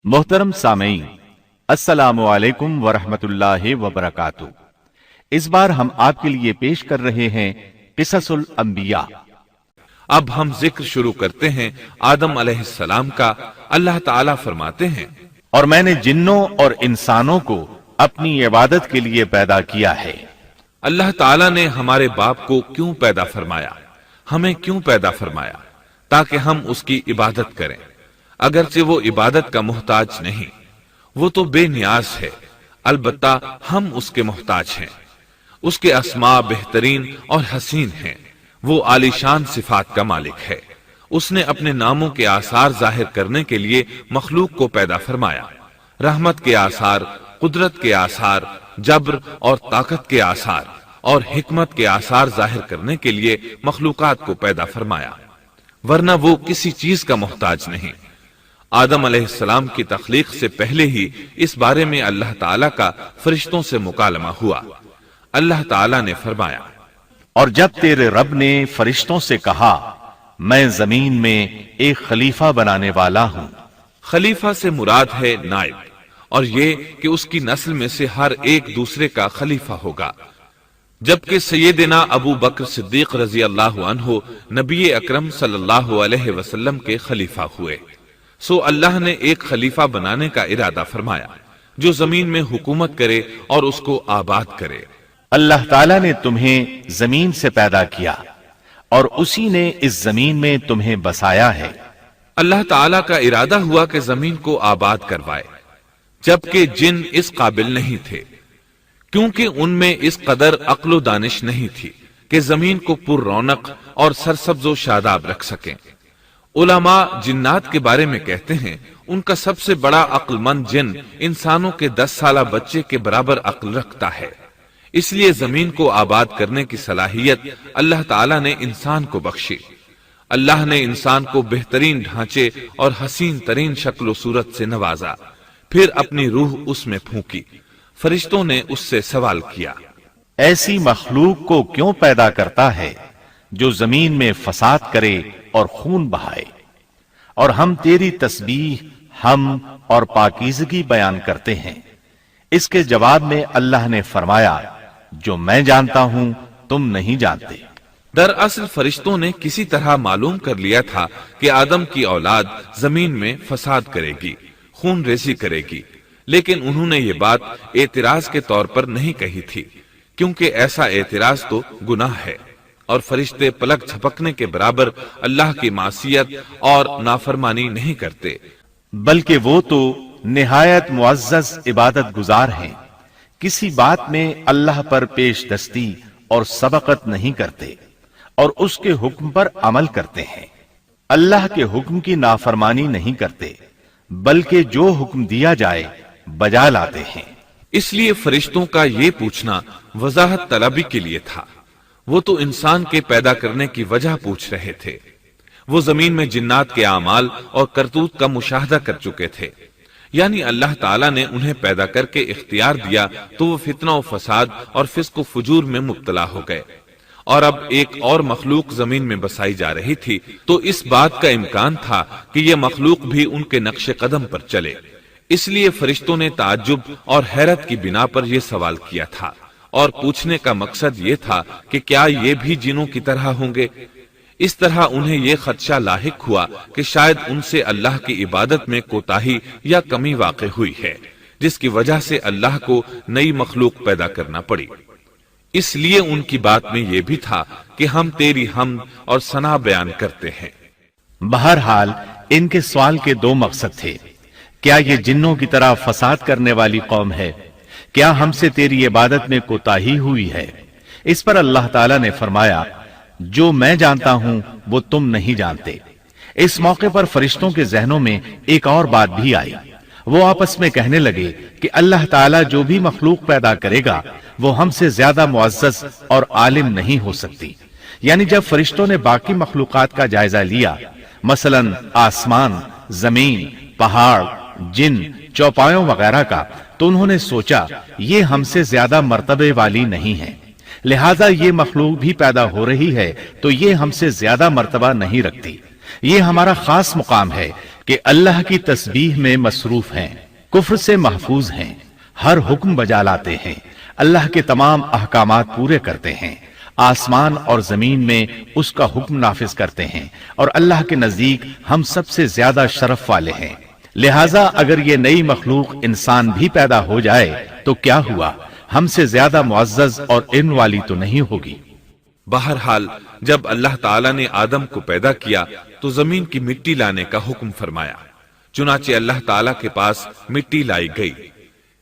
محترم سامعین، السلام علیکم ورحمۃ اللہ وبرکاتہ۔ اس بار ہم آپ کے لیے پیش کر رہے ہیں قصص الانبیاء۔ اب ہم ذکر شروع کرتے ہیں آدم علیہ السلام کا۔ اللہ تعالیٰ فرماتے ہیں، اور میں نے جنوں اور انسانوں کو اپنی عبادت کے لیے پیدا کیا ہے۔ اللہ تعالیٰ نے ہمارے باپ کو کیوں پیدا فرمایا؟ ہمیں کیوں پیدا فرمایا؟ تاکہ ہم اس کی عبادت کریں، اگرچہ وہ عبادت کا محتاج نہیں، وہ تو بے نیاز ہے، البتہ ہم اس کے محتاج ہیں۔ اس کے اسماء بہترین اور حسین ہیں، وہ عالی شان صفات کا مالک ہے۔ اس نے اپنے ناموں کے آثار ظاہر کرنے کے لیے مخلوق کو پیدا فرمایا۔ رحمت کے آثار، قدرت کے آثار، جبر اور طاقت کے آثار اور حکمت کے آثار ظاہر کرنے کے لیے مخلوقات کو پیدا فرمایا، ورنہ وہ کسی چیز کا محتاج نہیں۔ آدم علیہ السلام کی تخلیق سے پہلے ہی اس بارے میں اللہ تعالیٰ کا فرشتوں سے مکالمہ ہوا۔ اللہ تعالیٰ نے فرمایا، اور جب تیرے رب نے فرشتوں سے کہا، میں زمین میں ایک خلیفہ بنانے والا ہوں۔ خلیفہ سے مراد ہے نائب، اور یہ کہ اس کی نسل میں سے ہر ایک دوسرے کا خلیفہ ہوگا۔ جبکہ سیدنا ابو بکر صدیق رضی اللہ عنہ نبی اکرم صلی اللہ علیہ وسلم کے خلیفہ ہوئے، سو اللہ نے ایک خلیفہ بنانے کا ارادہ فرمایا جو زمین میں حکومت کرے اور اس کو آباد کرے۔ اللہ تعالیٰ نے تمہیں زمین سے پیدا کیا اور اسی نے اس زمین میں تمہیں بسایا ہے۔ اللہ تعالیٰ کا ارادہ ہوا کہ زمین کو آباد کروائے، جبکہ جن اس قابل نہیں تھے، کیونکہ ان میں اس قدر عقل و دانش نہیں تھی کہ زمین کو پر رونق اور سرسبز و شاداب رکھ سکیں۔ علماء جنات کے بارے میں کہتے ہیں ان کا سب سے بڑا عقل مند جن انسانوں کے 10 سالہ بچے کے برابر عقل رکھتا ہے، اس لیے زمین کو آباد کرنے کی صلاحیت اللہ تعالیٰ نے انسان کو بخشی۔ اللہ نے انسان کو بہترین ڈھانچے اور حسین ترین شکل و صورت سے نوازا، پھر اپنی روح اس میں پھونکی۔ فرشتوں نے اس سے سوال کیا، ایسی مخلوق کو کیوں پیدا کرتا ہے جو زمین میں فساد کرے اور خون بہائے؟ اور ہم تیری تسبیح، حمد اور پاکیزگی بیان کرتے ہیں۔ اس کے جواب میں اللہ نے فرمایا، جو میں جانتا ہوں تم نہیں جانتے۔ دراصل فرشتوں نے کسی طرح معلوم کر لیا تھا کہ آدم کی اولاد زمین میں فساد کرے گی، خون ریزی کرے گی، لیکن انہوں نے یہ بات اعتراض کے طور پر نہیں کہی تھی، کیونکہ ایسا اعتراض تو گناہ ہے، اور فرشتے پلک جھپکنے کے برابر اللہ کی معصیت اور نافرمانی نہیں کرتے، بلکہ وہ تو نہایت معزز عبادت گزار ہیں، کسی بات میں اللہ پر پیش دستی اور سبقت نہیں کرتے، اور اس کے حکم پر عمل کرتے ہیں۔ اللہ کے حکم کی نافرمانی نہیں کرتے، بلکہ جو حکم دیا جائے بجا لاتے ہیں۔ اس لیے فرشتوں کا یہ پوچھنا وضاحت طلبی کے لیے تھا، وہ تو انسان کے پیدا کرنے کی وجہ پوچھ رہے تھے۔ وہ زمین میں جنات کے اعمال اور کرتوت کا مشاہدہ کر چکے تھے، یعنی اللہ تعالیٰ نے انہیں پیدا کر کے اختیار دیا تو وہ فتنہ و فساد اور فسق و فجور میں مبتلا ہو گئے، اور اب ایک اور مخلوق زمین میں بسائی جا رہی تھی، تو اس بات کا امکان تھا کہ یہ مخلوق بھی ان کے نقش قدم پر چلے۔ اس لیے فرشتوں نے تعجب اور حیرت کی بنا پر یہ سوال کیا تھا، اور پوچھنے کا مقصد یہ تھا کہ کیا یہ بھی جنوں کی طرح ہوں گے؟ اس طرح انہیں یہ خدشہ لاحق ہوا کہ شاید ان سے اللہ کی عبادت میں کوتاہی یا کمی واقع ہوئی ہے، جس کی وجہ سے اللہ کو نئی مخلوق پیدا کرنا پڑی۔ اس لیے ان کی بات میں یہ بھی تھا کہ ہم تیری حمد اور ثنا بیان کرتے ہیں۔ بہرحال ان کے سوال کے دو مقصد تھے، کیا یہ جنوں کی طرح فساد کرنے والی قوم ہے؟ کیا ہم سے تیری عبادت میں کوتاہی ہوئی ہے؟ اس پر اللہ تعالیٰ نے فرمایا، جو میں جانتا ہوں وہ تم نہیں جانتے۔ اس موقع پر فرشتوں کے ذہنوں میں ایک اور بات بھی آئی، وہ آپس میں کہنے لگے کہ اللہ تعالیٰ جو بھی مخلوق پیدا کرے گا وہ ہم سے زیادہ معزز اور عالم نہیں ہو سکتی۔ یعنی جب فرشتوں نے باقی مخلوقات کا جائزہ لیا، مثلا آسمان، زمین، پہاڑ، جن، چوپایوں وغیرہ کا، تو انہوں نے سوچا یہ ہم سے زیادہ مرتبے والی نہیں ہے، لہذا یہ مخلوق بھی پیدا ہو رہی ہے تو یہ ہم سے زیادہ مرتبہ نہیں رکھتی، یہ ہمارا خاص مقام ہے، کہ اللہ کی تسبیح میں مصروف ہیں، کفر سے محفوظ ہیں، ہر حکم بجا لاتے ہیں، اللہ کے تمام احکامات پورے کرتے ہیں، آسمان اور زمین میں اس کا حکم نافذ کرتے ہیں، اور اللہ کے نزدیک ہم سب سے زیادہ شرف والے ہیں۔ لہٰذا اگر یہ نئی مخلوق انسان بھی پیدا ہو جائے تو کیا ہوا، ہم سے زیادہ معزز اور علم والی تو نہیں ہوگی۔ بہرحال جب اللہ تعالیٰ نے آدم کو پیدا کیا تو زمین کی مٹی لانے کا حکم فرمایا، چنانچہ اللہ تعالیٰ کے پاس مٹی لائی گئی۔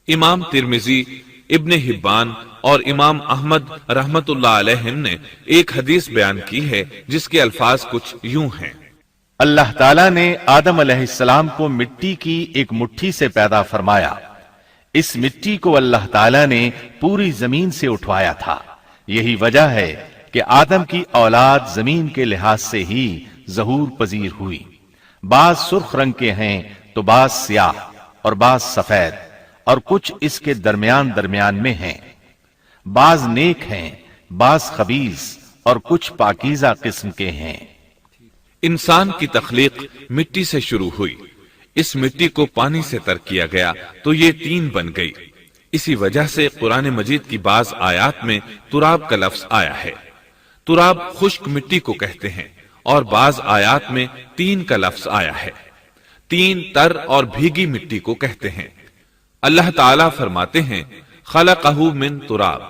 امام ترمذی، ابن حبان اور امام احمد رحمت اللہ علیہم نے ایک حدیث بیان کی ہے جس کے الفاظ کچھ یوں ہیں: اللہ تعالیٰ نے آدم علیہ السلام کو مٹی کی ایک مٹھی سے پیدا فرمایا، اس مٹی کو اللہ تعالیٰ نے پوری زمین سے اٹھوایا تھا، یہی وجہ ہے کہ آدم کی اولاد زمین کے لحاظ سے ہی ظہور پذیر ہوئی، بعض سرخ رنگ کے ہیں تو بعض سیاہ اور بعض سفید اور کچھ اس کے درمیان میں ہیں، بعض نیک ہیں بعض خبیث اور کچھ پاکیزہ قسم کے ہیں۔ انسان کی تخلیق مٹی سے شروع ہوئی، اس مٹی کو پانی سے تر کیا گیا تو یہ تین بن گئی، اسی وجہ سے قرآن مجید کی بعض آیات میں تراب کا لفظ آیا ہے۔ تراب خشک مٹی کو کہتے ہیں، اور بعض آیات میں تین کا لفظ آیا ہے، تین تر اور بھیگی مٹی کو کہتے ہیں۔ اللہ تعالیٰ فرماتے ہیں خلقہ من تراب،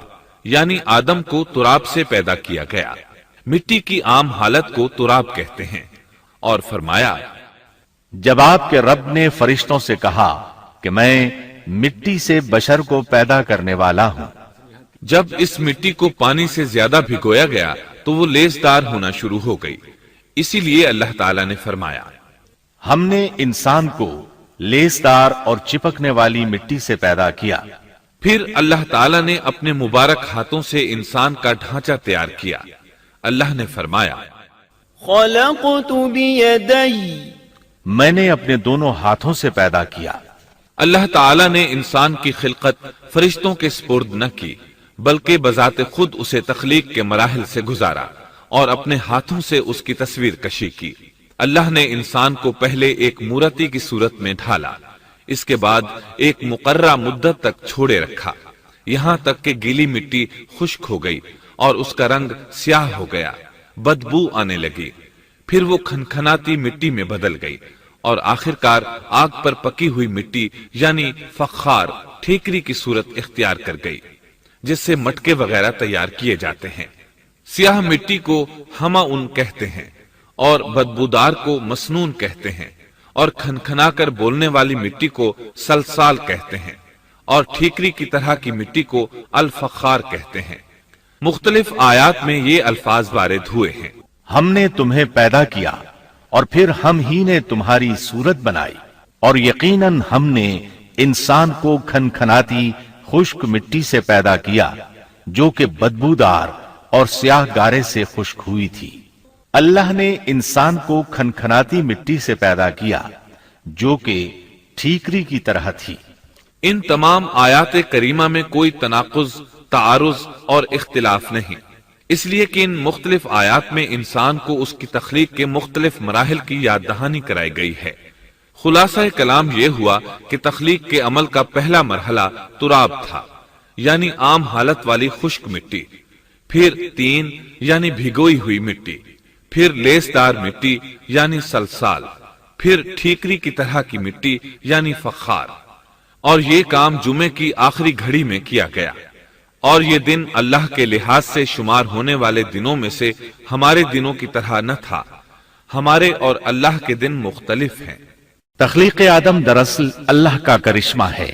یعنی آدم کو تراب سے پیدا کیا گیا، مٹی کی عام حالت کو تراب کہتے ہیں، اور فرمایا جب آپ کے رب نے فرشتوں سے کہا کہ میں مٹی سے بشر کو پیدا کرنے والا ہوں، جب اس مٹی کو پانی سے زیادہ بھگویا گیا تو وہ لیسدار ہونا شروع ہو گئی، اسی لیے اللہ تعالیٰ نے فرمایا ہم نے انسان کو لیسدار اور چپکنے والی مٹی سے پیدا کیا۔ پھر اللہ تعالیٰ نے اپنے مبارک ہاتھوں سے انسان کا ڈھانچہ تیار کیا۔ اللہ نے فرمایا خلقت بیدی، میں نے اپنے دونوں ہاتھوں سے پیدا کیا۔ اللہ تعالیٰ نے انسان کی خلقت فرشتوں کے سپرد نہ کی، بلکہ بذات خود اسے تخلیق کے مراحل سے گزارا اور اپنے ہاتھوں سے اس کی تصویر کشی کی۔ اللہ نے انسان کو پہلے ایک مورتی کی صورت میں ڈھالا، اس کے بعد ایک مقررہ مدت تک چھوڑے رکھا، یہاں تک کہ گیلی مٹی خشک ہو گئی اور اس کا رنگ سیاہ ہو گیا، بدبو آنے لگی، پھر وہ کھنکھناتی مٹی میں بدل گئی، اور آخرکار آگ پر پکی ہوئی مٹی یعنی فخار ٹھیکری کی صورت اختیار کر گئی، جس سے مٹکے وغیرہ تیار کیے جاتے ہیں۔ سیاہ مٹی کو ہما ان کہتے ہیں اور بدبودار کو مسنون کہتے ہیں، اور کھنکھنا کر بولنے والی مٹی کو سلسال کہتے ہیں، اور ٹھیکری کی طرح کی مٹی کو الفخار کہتے ہیں۔ مختلف آیات میں یہ الفاظ وارد ہوئے ہیں۔ ہم نے تمہیں پیدا کیا اور پھر ہم ہی نے تمہاری صورت بنائی، اور یقیناً ہم نے انسان کو کھنکھناتی خشک مٹی سے پیدا کیا جو کہ بدبودار اور سیاہ گارے سے خشک ہوئی تھی۔ اللہ نے انسان کو کھنکھناتی مٹی سے پیدا کیا جو کہ ٹھیکری کی طرح تھی۔ ان تمام آیات کریمہ میں کوئی تناقض، تعارض اور اختلاف نہیں، اس لیے کہ ان مختلف آیات میں انسان کو اس کی تخلیق کے مختلف مراحل کی یاد دہانی کرائی گئی ہے۔ خلاصہ کلام یہ ہوا کہ تخلیق کے عمل کا پہلا مرحلہ تراب تھا، یعنی عام حالت والی خشک مٹی، پھر تین یعنی بھگوئی ہوئی مٹی، پھر لیسدار مٹی یعنی سلسال، پھر ٹھیکری کی طرح کی مٹی یعنی فخار، اور یہ کام جمعے کی آخری گھڑی میں کیا گیا، اور یہ دن اللہ کے لحاظ سے شمار ہونے والے دنوں میں سے ہمارے دنوں کی طرح نہ تھا، ہمارے اور اللہ کے دن مختلف ہیں۔ تخلیق آدم دراصل اللہ کا کرشمہ ہے،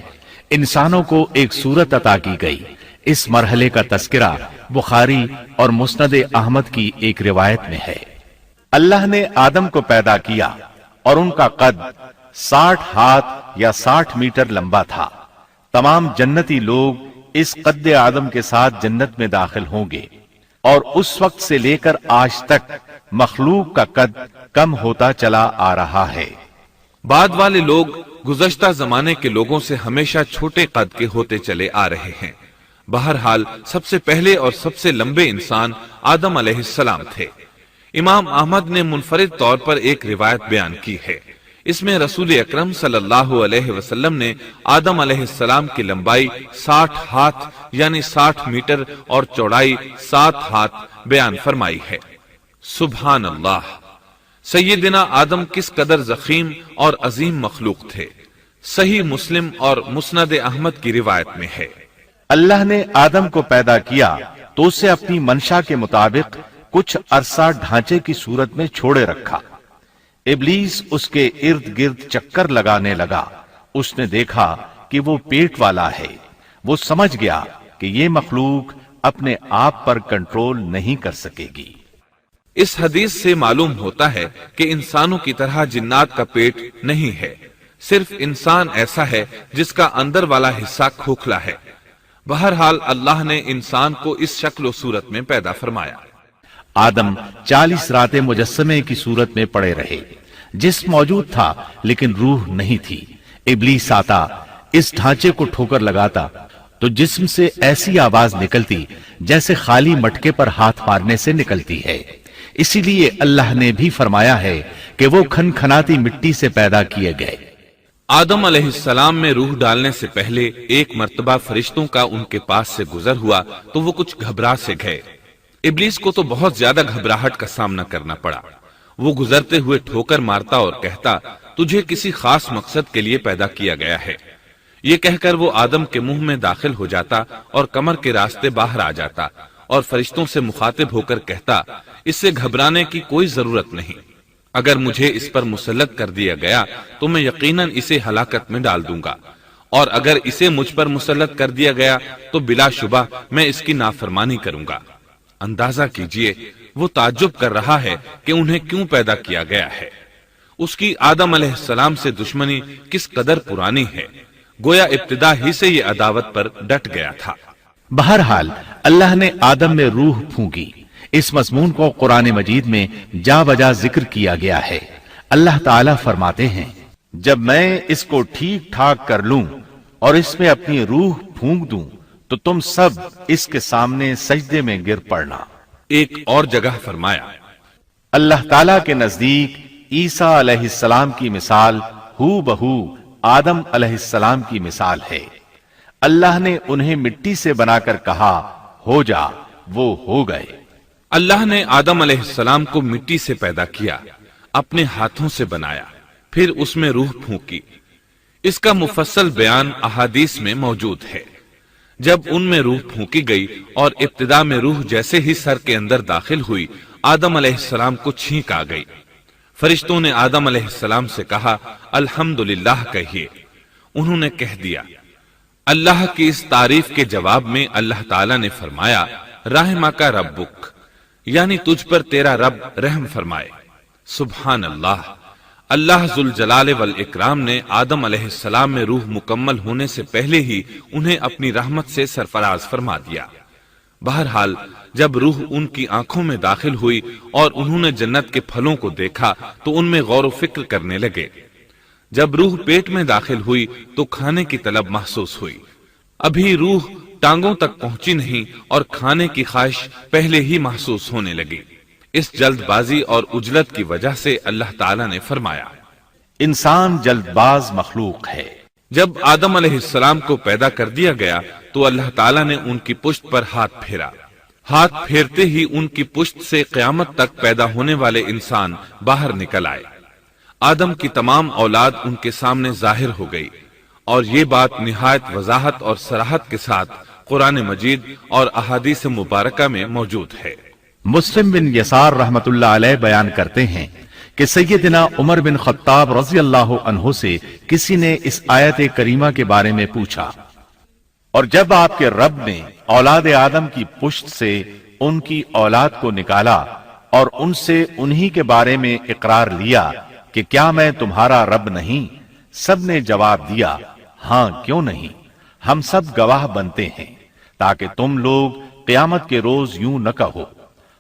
انسانوں کو ایک صورت عطا کی گئی۔ اس مرحلے کا تذکرہ بخاری اور مسند احمد کی ایک روایت میں ہے۔ اللہ نے آدم کو پیدا کیا اور ان کا قد 60 ہاتھ یا 60 میٹر لمبا تھا۔ تمام جنتی لوگ اس قد آدم کے ساتھ جنت میں داخل ہوں گے، اور اس وقت سے لے کر آج تک مخلوق کا قد کم ہوتا چلا آ رہا ہے۔ بعد والے لوگ گزشتہ زمانے کے لوگوں سے ہمیشہ چھوٹے قد کے ہوتے چلے آ رہے ہیں۔ بہرحال سب سے پہلے اور سب سے لمبے انسان آدم علیہ السلام تھے۔ امام احمد نے منفرد طور پر ایک روایت بیان کی ہے۔ اس میں رسول اکرم صلی اللہ علیہ وسلم نے آدم علیہ السلام کی لمبائی 60 ہاتھ یعنی 60 میٹر اور چوڑائی 7 ہاتھ بیان فرمائی ہے۔ سبحان اللہ! سیدنا آدم کس قدر ضخیم اور عظیم مخلوق تھے۔ صحیح مسلم اور مسند احمد کی روایت میں ہے، اللہ نے آدم کو پیدا کیا تو اسے اپنی منشا کے مطابق کچھ عرصہ ڈھانچے کی صورت میں چھوڑے رکھا۔ ابلیس اس کے ارد گرد چکر لگانے لگا۔ اس نے دیکھا کہ وہ پیٹ والا ہے۔ وہ سمجھ گیا کہ یہ مخلوق اپنے آپ پر کنٹرول نہیں کر سکے گی۔ اس حدیث سے معلوم ہوتا ہے کہ انسانوں کی طرح جنات کا پیٹ نہیں ہے، صرف انسان ایسا ہے جس کا اندر والا حصہ کھوکھلا ہے۔ بہرحال اللہ نے انسان کو اس شکل و صورت میں پیدا فرمایا۔ آدم 40 راتیں مجسمے کی صورت میں پڑے رہے۔ جسم موجود تھا لیکن روح نہیں تھی۔ ابلیس آتا، اس ڈھانچے کو ٹھوکر لگاتا تو جسم سے ایسی آواز نکلتی جیسے خالی مٹکے پر ہاتھ مارنے سے نکلتی ہے۔ اسی لیے اللہ نے بھی فرمایا ہے کہ وہ کھنکھناتی مٹی سے پیدا کیے گئے۔ آدم علیہ السلام میں روح ڈالنے سے پہلے ایک مرتبہ فرشتوں کا ان کے پاس سے گزر ہوا تو وہ کچھ گھبرا سے گئے۔ ابلیس کو تو بہت زیادہ گھبراہٹ کا سامنا کرنا پڑا۔ وہ گزرتے ہوئے ٹھوکر مارتا اور کہتا، تجھے کسی خاص مقصد کے لیے پیدا کیا گیا ہے۔ یہ کہہ کر وہ آدم کے منہ میں داخل ہو جاتا اور کمر کے راستے باہر آ جاتا اور فرشتوں سے مخاطب ہو کر کہتا، اس سے گھبرانے کی کوئی ضرورت نہیں۔ اگر مجھے اس پر مسلط کر دیا گیا تو میں یقیناً اسے ہلاکت میں ڈال دوں گا، اور اگر اسے مجھ پر مسلط کر دیا گیا تو بلا شبہ میں اس کی نافرمانی کروں گا۔ اندازہ کیجئے وہ تعجب کر رہا ہے کہ انہیں کیوں پیدا کیا گیا ہے۔ اس کی آدم علیہ السلام سے دشمنی کس قدر پرانی ہے، گویا ابتدا ہی سے یہ عداوت پر ڈٹ گیا تھا۔ بہرحال اللہ نے آدم میں روح پھونکی۔ اس مضمون کو قرآن مجید میں جا بجا ذکر کیا گیا ہے۔ اللہ تعالیٰ فرماتے ہیں، جب میں اس کو ٹھیک ٹھاک کر لوں اور اس میں اپنی روح پھونک دوں تو تم سب اس کے سامنے سجدے میں گر پڑنا۔ ایک اور جگہ فرمایا، اللہ تعالیٰ کے نزدیک عیسیٰ علیہ السلام کی مثال ہو بہو آدم علیہ السلام کی مثال ہے۔ اللہ نے انہیں مٹی سے بنا کر کہا، ہو جا، وہ ہو گئے۔ اللہ نے آدم علیہ السلام کو مٹی سے پیدا کیا، اپنے ہاتھوں سے بنایا، پھر اس میں روح پھونکی۔ اس کا مفصل بیان احادیث میں موجود ہے۔ جب ان میں روح پھونکی گئی اور ابتدا میں روح جیسے ہی سر کے اندر داخل ہوئی، آدم علیہ السلام کو چھینک آ گئی۔ فرشتوں نے آدم علیہ السلام سے کہا، الحمدللہ کہیے۔ انہوں نے کہہ دیا۔ اللہ کی اس تعریف کے جواب میں اللہ تعالیٰ نے فرمایا، رحمک ربک، یعنی تجھ پر تیرا رب رحم فرمائے۔ سبحان اللہ! اللہ ذوالجلال والاکرام نے آدم علیہ السلام میں روح مکمل ہونے سے پہلے ہی انہیں اپنی رحمت سے سرفراز فرما دیا۔ بہرحال جب روح ان کی آنکھوں میں داخل ہوئی اور انہوں نے جنت کے پھلوں کو دیکھا تو ان میں غور و فکر کرنے لگے۔ جب روح پیٹ میں داخل ہوئی تو کھانے کی طلب محسوس ہوئی۔ ابھی روح ٹانگوں تک پہنچی نہیں اور کھانے کی خواہش پہلے ہی محسوس ہونے لگی۔ اس جلد بازی اور عجلت کی وجہ سے اللہ تعالیٰ نے فرمایا، انسان جلد باز مخلوق ہے۔ جب آدم علیہ السلام کو پیدا کر دیا گیا تو اللہ تعالیٰ نے ان کی پشت پر ہاتھ پھیرا۔ ہاتھ پھیرتے ہی ان کی پشت سے قیامت تک پیدا ہونے والے انسان باہر نکل آئے۔ آدم کی تمام اولاد ان کے سامنے ظاہر ہو گئی، اور یہ بات نہایت وضاحت اور صراحت کے ساتھ قرآن مجید اور احادیث مبارکہ میں موجود ہے۔ مسلم بن یسار رحمت اللہ علیہ بیان کرتے ہیں کہ سیدنا عمر بن خطاب رضی اللہ عنہ سے کسی نے اس آیت کریمہ کے بارے میں پوچھا، اور جب آپ کے رب نے اولاد آدم کی پشت سے ان کی اولاد کو نکالا اور ان سے انہی کے بارے میں اقرار لیا کہ کیا میں تمہارا رب نہیں، سب نے جواب دیا، ہاں کیوں نہیں، ہم سب گواہ بنتے ہیں، تاکہ تم لوگ قیامت کے روز یوں نہ کہو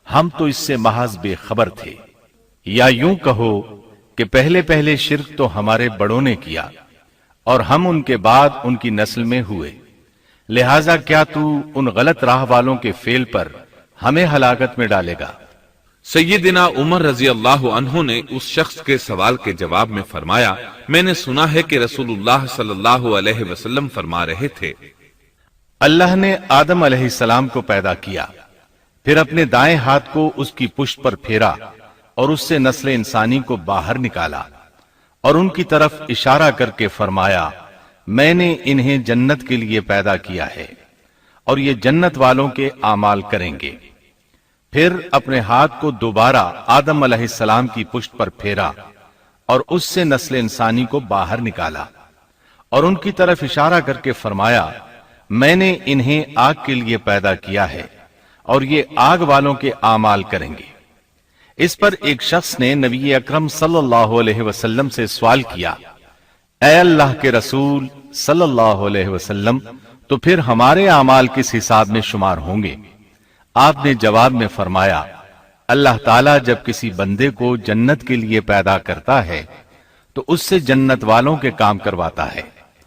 ہم تو اس سے محض بے خبر تھے، یا یوں کہو کہ پہلے پہلے شرک تو ہمارے بڑوں نے کیا اور ہم ان کے بعد ان کی نسل میں ہوئے، لہذا کیا تو ان غلط راہ والوں کے فعل پر ہمیں ہلاکت میں ڈالے گا۔ سیدنا عمر رضی اللہ عنہ نے اس شخص کے سوال کے جواب میں فرمایا، میں نے سنا ہے کہ رسول اللہ صلی اللہ علیہ وسلم فرما رہے تھے، اللہ نے آدم علیہ السلام کو پیدا کیا، پھر اپنے دائیں ہاتھ کو اس کی پشت پر پھیرا اور اس سے نسل انسانی کو باہر نکالا اور ان کی طرف اشارہ کر کے فرمایا، میں نے انہیں جنت کے لیے پیدا کیا ہے اور یہ جنت والوں کے اعمال کریں گے۔ پھر اپنے ہاتھ کو دوبارہ آدم علیہ السلام کی پشت پر پھیرا اور اس سے نسل انسانی کو باہر نکالا اور ان کی طرف اشارہ کر کے فرمایا، میں نے انہیں آگ کے لیے پیدا کیا ہے اور یہ آگ والوں کے اعمال کریں گے۔ اس پر ایک شخص نے نبی اکرم صلی اللہ علیہ وسلم سے سوال کیا، اے اللہ کے رسول صلی اللہ علیہ وسلم، تو پھر ہمارے اعمال کس حساب میں شمار ہوں گے؟ آپ نے جواب میں فرمایا، اللہ تعالیٰ جب کسی بندے کو جنت کے لیے پیدا کرتا ہے تو اس سے جنت والوں کے کام کرواتا ہے،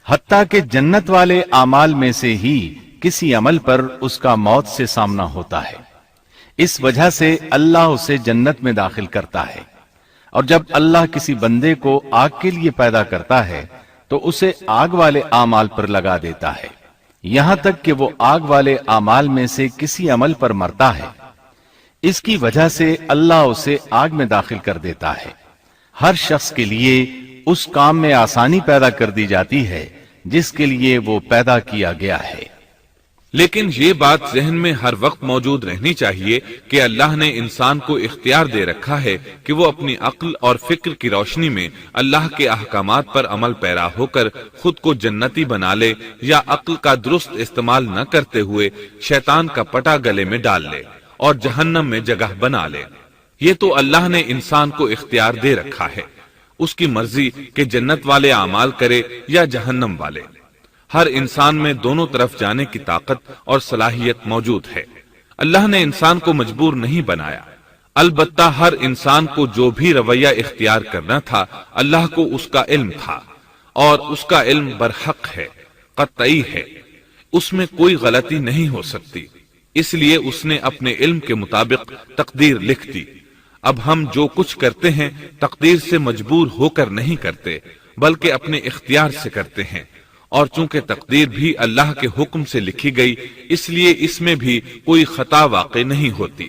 حتیٰ کہ جنت والے اعمال میں سے ہی کسی عمل پر اس کا موت سے سامنا ہوتا ہے، اس وجہ سے اللہ اسے جنت میں داخل کرتا ہے، اور جب اللہ کسی بندے کو آگ کے لیے پیدا کرتا ہے تو اسے آگ والے اعمال پر لگا دیتا ہے، یہاں تک کہ وہ آگ والے اعمال میں سے کسی عمل پر مرتا ہے، اس کی وجہ سے اللہ اسے آگ میں داخل کر دیتا ہے۔ ہر شخص کے لیے اس کام میں آسانی پیدا کر دی جاتی ہے جس کے لیے وہ پیدا کیا گیا ہے۔ لیکن یہ بات ذہن میں ہر وقت موجود رہنی چاہیے کہ اللہ نے انسان کو اختیار دے رکھا ہے کہ وہ اپنی عقل اور فکر کی روشنی میں اللہ کے احکامات پر عمل پیرا ہو کر خود کو جنتی بنا لے، یا عقل کا درست استعمال نہ کرتے ہوئے شیطان کا پٹا گلے میں ڈال لے اور جہنم میں جگہ بنا لے۔ یہ تو اللہ نے انسان کو اختیار دے رکھا ہے، اس کی مرضی کہ جنت والے اعمال کرے یا جہنم والے۔ ہر انسان میں دونوں طرف جانے کی طاقت اور صلاحیت موجود ہے۔ اللہ نے انسان کو مجبور نہیں بنایا، البتہ ہر انسان کو جو بھی رویہ اختیار کرنا تھا اللہ کو اس کا علم تھا، اور اس کا علم برحق ہے، قطعی ہے، اس میں کوئی غلطی نہیں ہو سکتی، اس لیے اس نے اپنے علم کے مطابق تقدیر لکھ دی۔ اب ہم جو کچھ کرتے ہیں تقدیر سے مجبور ہو کر نہیں کرتے، بلکہ اپنے اختیار سے کرتے ہیں، اور چونکہ تقدیر بھی اللہ کے حکم سے لکھی گئی اس لیے اس میں بھی کوئی خطا واقع نہیں ہوتی۔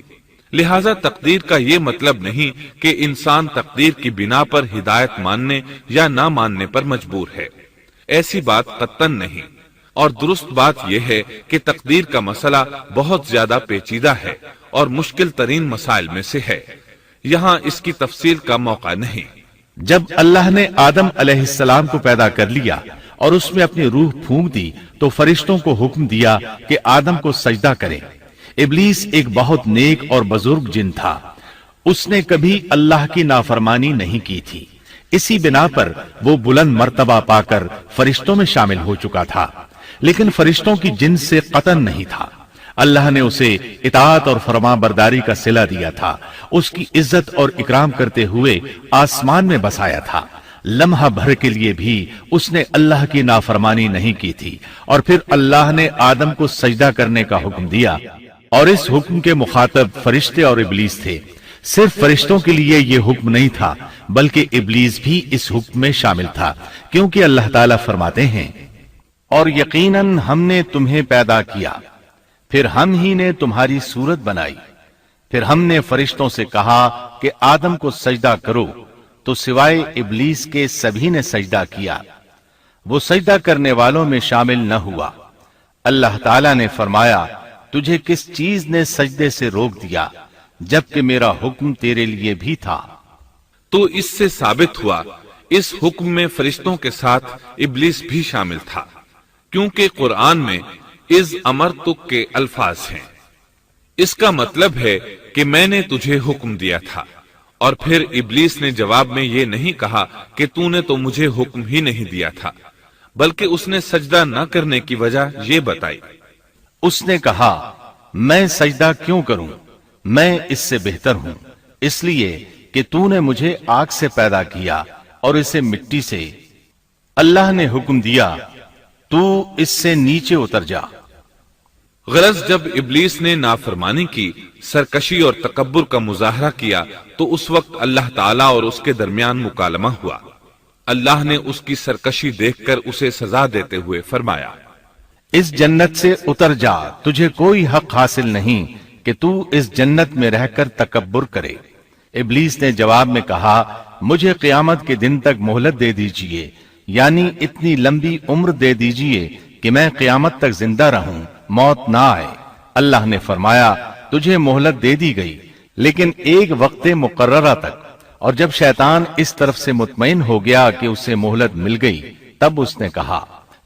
لہذا تقدیر کا یہ مطلب نہیں کہ انسان تقدیر کی بنا پر ہدایت ماننے یا نہ ماننے پر مجبور ہے، ایسی بات قطعاً نہیں۔ اور درست بات یہ ہے کہ تقدیر کا مسئلہ بہت زیادہ پیچیدہ ہے اور مشکل ترین مسائل میں سے ہے، یہاں اس کی تفصیل کا موقع نہیں۔ جب اللہ نے آدم علیہ السلام کو پیدا کر لیا اور اس میں اپنی روح پھونک دی تو فرشتوں کو حکم دیا کہ آدم کو سجدہ کریں۔ ابلیس ایک بہت نیک اور بزرگ جن تھا، اس نے کبھی اللہ کی نافرمانی نہیں کی تھی، اسی بنا پر وہ بلند مرتبہ پا کر فرشتوں میں شامل ہو چکا تھا، لیکن فرشتوں کی جنس سے قطعاً نہیں تھا۔ اللہ نے اسے اطاعت اور فرما برداری کا صلہ دیا تھا، اس کی عزت اور اکرام کرتے ہوئے آسمان میں بسایا تھا، لمحہ بھر کے لیے بھی اس نے اللہ کی نافرمانی نہیں کی تھی، اور پھر اللہ نے آدم کو سجدہ کرنے کا حکم دیا، اور اس حکم کے مخاطب فرشتے اور ابلیس تھے۔ صرف فرشتوں کے لیے یہ حکم نہیں تھا بلکہ ابلیس بھی اس حکم میں شامل تھا، کیونکہ اللہ تعالیٰ فرماتے ہیں، اور یقیناً ہم نے تمہیں پیدا کیا، پھر ہم ہی نے تمہاری صورت بنائی، پھر ہم نے فرشتوں سے کہا کہ آدم کو سجدہ کرو، تو سوائے ابلیس کے سبھی نے سجدہ کیا، وہ سجدہ کرنے والوں میں شامل نہ ہوا۔ اللہ تعالیٰ نے فرمایا، تجھے کس چیز نے سجدے سے روک دیا جبکہ میرا حکم تیرے لیے بھی تھا؟ تو اس سے ثابت ہوا اس حکم میں فرشتوں کے ساتھ ابلیس بھی شامل تھا، کیونکہ قرآن میں اذ امرتک کے الفاظ ہیں۔ اس کا مطلب ہے کہ میں نے تجھے حکم دیا تھا، اور پھر ابلیس نے جواب میں یہ نہیں کہا کہ تو نے تو مجھے حکم ہی نہیں دیا تھا، بلکہ اس نے سجدہ نہ کرنے کی وجہ یہ بتائی۔ اس نے کہا، میں سجدہ کیوں کروں، میں اس سے بہتر ہوں، اس لیے کہ تو نے مجھے آگ سے پیدا کیا اور اسے مٹی سے۔ اللہ نے حکم دیا، تو اس سے نیچے اتر جا۔ غرض جب ابلیس نے نافرمانی کی، سرکشی اور تکبر کا مظاہرہ کیا تو اس وقت اللہ تعالیٰ اور اس کے درمیان مکالمہ ہوا۔ اللہ نے اس کی سرکشی دیکھ کر اسے سزا دیتے ہوئے فرمایا، اس جنت سے اتر جا، تجھے کوئی حق حاصل نہیں کہ تو اس جنت میں رہ کر تکبر کرے۔ ابلیس نے جواب میں کہا، مجھے قیامت کے دن تک مہلت دے دیجئے، یعنی اتنی لمبی عمر دے دیجئے کہ میں قیامت تک زندہ رہوں، موت نہ آئے۔ اللہ نے فرمایا، تجھے مہلت دے دی گئی، لیکن ایک وقت مقررہ تک۔ اور جب شیطان اس طرف سے مطمئن ہو گیا کہ اسے مہلت مل گئی، تب اس نے کہا،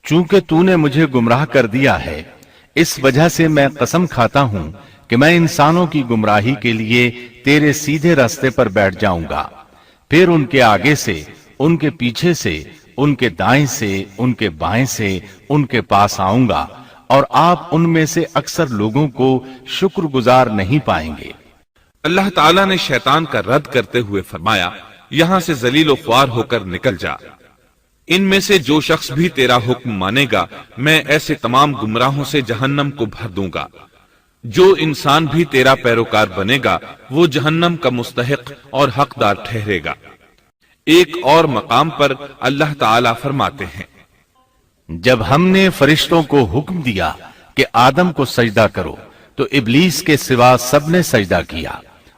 چونکہ تو نے مجھے گمراہ کر دیا ہے، اس وجہ سے میں قسم کھاتا ہوں کہ میں انسانوں کی گمراہی کے لیے تیرے سیدھے راستے پر بیٹھ جاؤں گا، پھر ان کے آگے سے، ان کے پیچھے سے، ان کے دائیں سے، ان کے بائیں سے، ان کے پاس آؤں گا، اور آپ ان میں سے اکثر لوگوں کو شکر گزار نہیں پائیں گے۔ اللہ تعالیٰ نے شیطان کا رد کرتے ہوئے فرمایا، یہاں سے ذلیل و خوار ہو کر نکل جا۔ ان میں سے جو شخص بھی تیرا حکم مانے گا، میں ایسے تمام گمراہوں سے جہنم کو بھر دوں گا۔ جو انسان بھی تیرا پیروکار بنے گا، وہ جہنم کا مستحق اور حقدار ٹھہرے گا۔ ایک اور مقام پر اللہ تعالیٰ فرماتے ہیں، جب ہم نے فرشتوں کو حکم دیا کہ آدم کو سجدہ کرو تو ابلیس کے سوا سب نے سجدہ کیا۔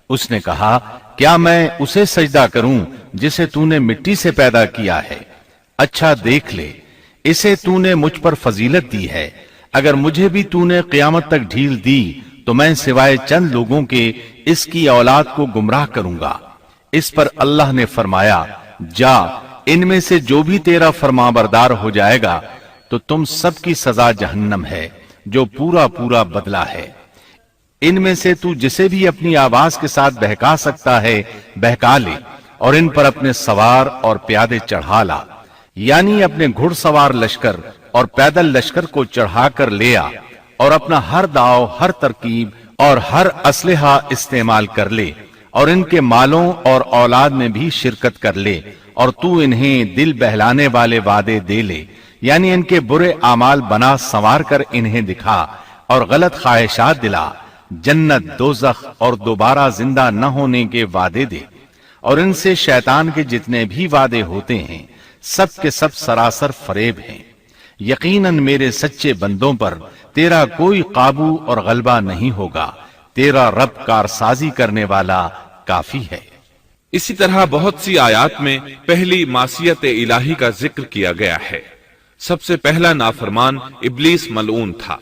اس نے کہا، کیا میں اسے سجدہ کروں جسے تو نے مٹی سے پیدا کیا ہے؟ اچھا دیکھ لے، اسے تو نے مجھ پر فضیلت دی ہے، اگر مجھے بھی تو نے قیامت تک ڈھیل دی تو میں سوائے چند لوگوں کے اس کی اولاد کو گمراہ کروں گا۔ اس پر اللہ نے فرمایا، جا، ان میں سے جو بھی تیرا فرمانبردار ہو جائے گا تو تم سب کی سزا جہنم ہے، جو پورا پورا بدلہ ہے۔ ان میں سے تو جسے بھی اپنی آواز کے ساتھ بہکا سکتا ہے بہکا لے، اور ان پر اپنے سوار اور پیادے چڑھا لا، یعنی اپنے گھڑ سوار لشکر اور پیدل لشکر کو چڑھا کر لے آ، اور اپنا ہر داؤ، ہر ترکیب اور ہر اسلحہ استعمال کر لے، اور ان کے مالوں اور اولاد میں بھی شرکت کر لے، اور تو انہیں دل بہلانے والے وعدے دے لے، یعنی ان کے برے اعمال بنا سنوار کر انہیں دکھا، اور غلط خواہشات دلا، جنت، دوزخ اور دوبارہ زندہ نہ ہونے کے وعدے دے، اور ان سے شیطان کے جتنے بھی وعدے ہوتے ہیں سب کے سب سراسر فریب ہیں۔ یقیناً میرے سچے بندوں پر تیرا کوئی قابو اور غلبہ نہیں ہوگا، تیرا رب کارسازی کرنے والا کافی ہے۔ اسی طرح بہت سی آیات میں پہلی معصیت الہی کا ذکر کیا گیا ہے۔ سب سے پہلا نافرمان ابلیس ملعون تھا۔